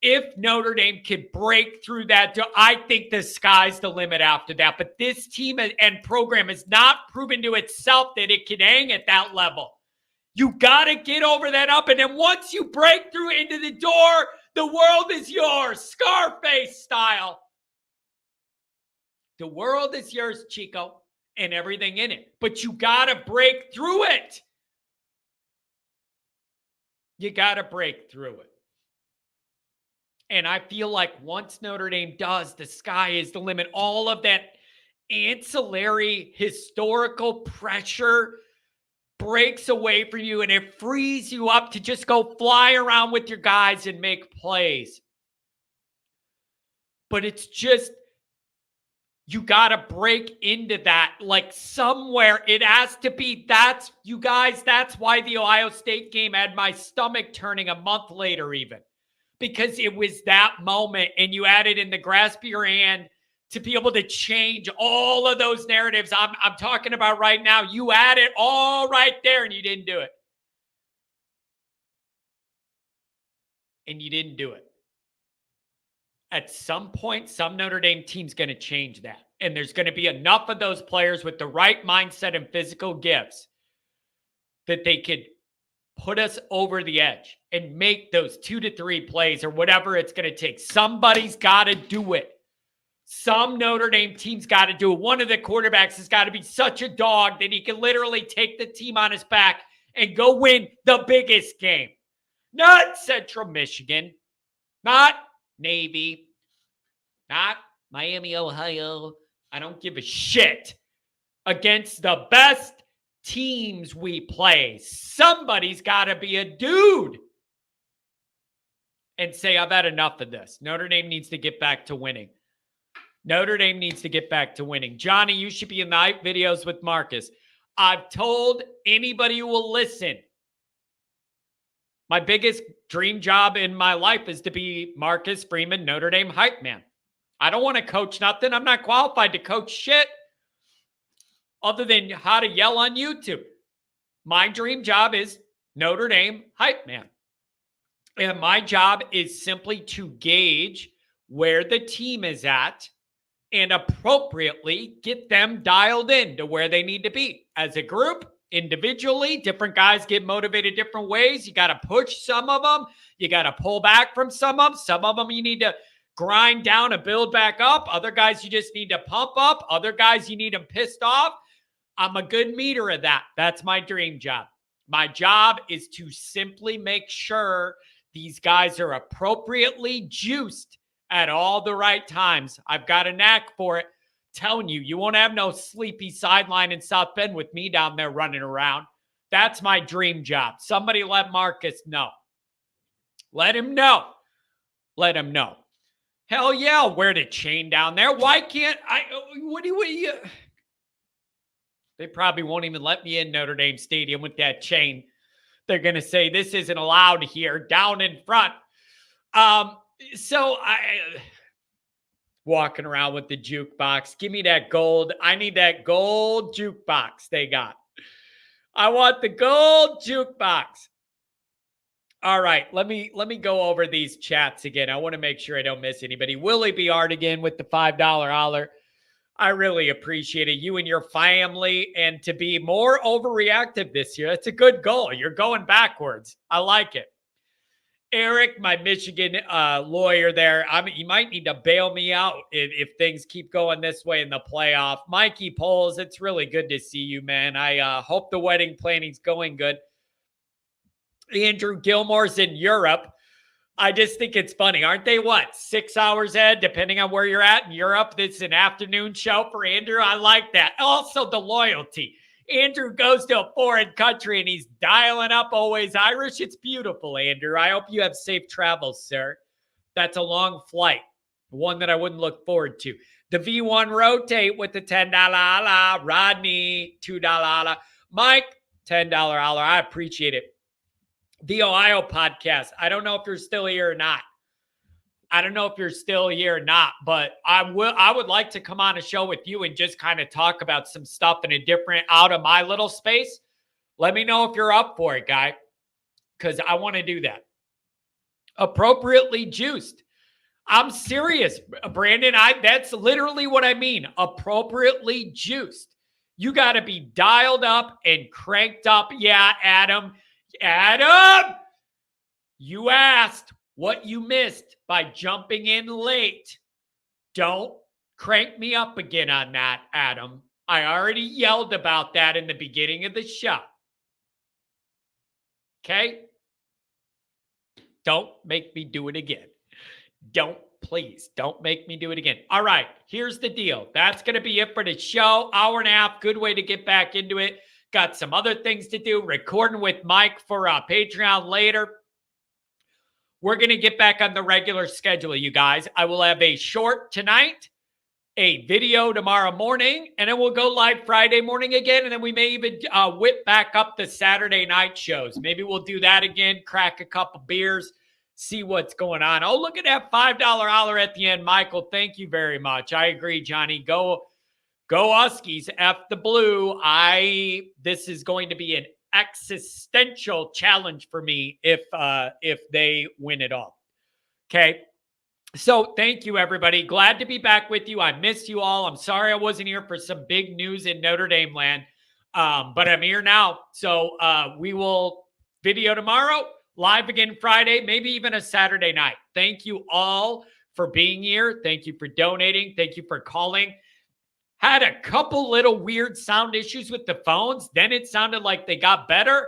If Notre Dame could break through that, I think the sky's the limit after that. But this team and program has not proven to itself that it can hang at that level. You got to get over that up. And then once you break through into the door, the world is yours, Scarface style. The world is yours, Chico, and everything in it. But you got to break through it. You got to break through it. And I feel like once Notre Dame does, the sky is the limit. All of that ancillary historical pressure breaks away from you, and it frees you up to just go fly around with your guys and make plays. But it's just, you got to break into that. Like somewhere it has to be. That's, you guys, that's why the Ohio State game had my stomach turning a month later even. Because it was that moment, and you had it in the grasp of your hand to be able to change all of those narratives I'm talking about right now. You had it all right there, and you didn't do it. And you didn't do it. At some point, some Notre Dame team's going to change that. And there's going to be enough of those players with the right mindset and physical gifts that they could put us over the edge and make those 2 to 3 plays or whatever it's going to take. Somebody's got to do it. Some Notre Dame team's got to do it. One of the quarterbacks has got to be such a dog that he can literally take the team on his back and go win the biggest game. Not Central Michigan, not Navy, not Miami, Ohio. I don't give a shit. Against the best teams we play, somebody's got to be a dude and say, I've had enough of this. Notre Dame needs to get back to winning. Notre Dame needs to get back to winning. Johnny, you should be in the hype videos with Marcus. I've told anybody who will listen, my biggest dream job in my life is to be Marcus Freeman, Notre Dame hype man. I don't want to coach nothing. I'm not qualified to coach shit other than how to yell on YouTube. My dream job is Notre Dame hype man. And my job is simply to gauge where the team is at and appropriately get them dialed in to where they need to be. As a group, individually, different guys get motivated different ways. You got to push some of them. You got to pull back from some of them. Some of them you need to grind down and build back up. Other guys you just need to pump up. Other guys you need them pissed off. I'm a good meter of that. That's my dream job. My job is to simply make sure these guys are appropriately juiced at all the right times. I've got a knack for it. Telling you, you won't have no sleepy sideline in South Bend with me down there running around. That's my dream job. Somebody let Marcus know. Let him know. Let him know. Hell yeah, I'll wear the chain down there. Why can't I? What do you? They probably won't even let me in Notre Dame Stadium with that chain. They're going to say this isn't allowed here down in front. So I walking around with the jukebox. Give me that gold. I need that gold jukebox they got. I want the gold jukebox. All right, let me go over these chats again. I want to make sure I don't miss anybody. Willie B. Art again with the $5 holler. I really appreciate it. You and your family, and to be more overreactive this year. That's a good goal. You're going backwards. I like it. Eric, my Michigan lawyer there, you might need to bail me out if things keep going this way in the playoff. Mikey Poles, it's really good to see you, man. I hope the wedding planning's going good. Andrew Gilmore's in Europe. I just think it's funny. Aren't they, 6 hours ahead, depending on where you're at in Europe? It's an afternoon show for Andrew. I like that. Also, the loyalty. Andrew goes to a foreign country and he's dialing up Always Irish. It's beautiful, Andrew. I hope you have safe travels, sir. That's a long flight. One that I wouldn't look forward to. The V1 Rotate with the $10 ala. Rodney, $2 ala. Mike, $10 ala. I appreciate it. The Ohio podcast. I don't know if you're still here or not. But I would like to come on a show with you and just kind of talk about some stuff in a different, out of my little space. Let me know if you're up for it, guy, because I want to do that. Appropriately juiced. I'm serious, Brandon. That's literally what I mean. Appropriately juiced. You got to be dialed up and cranked up. Yeah, Adam, you asked what you missed by jumping in late. Don't crank me up again on that, Adam. I already yelled about that in the beginning of the show. Okay? Don't make me do it again. Please don't make me do it again. All right, here's the deal. That's going to be it for the show. Hour and a half, good way to get back into it. Got some other things to do. Recording with Mike for Patreon later. We're going to get back on the regular schedule, you guys. I will have a short tonight, a video tomorrow morning, and then we'll go live Friday morning again, and then we may even whip back up the Saturday night shows. Maybe we'll do that again, crack a couple beers, see what's going on. Oh, look at that $5 holler at the end, Michael. Thank you very much. I agree, Johnny. Go Huskies. F the blue. This is going to be an existential challenge for me if they win it all. Okay. So thank you, everybody. Glad to be back with you. I missed you all. I'm sorry I wasn't here for some big news in Notre Dame land. But I'm here now. So we will video tomorrow, live again Friday, maybe even a Saturday night. Thank you all for being here. Thank you for donating. Thank you for calling. Had a couple little weird sound issues with the phones. Then it sounded like they got better.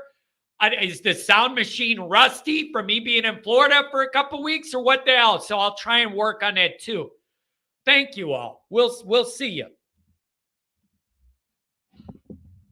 Is the sound machine rusty from me being in Florida for a couple weeks or what the hell? So I'll try and work on it too. Thank you all. We'll see you.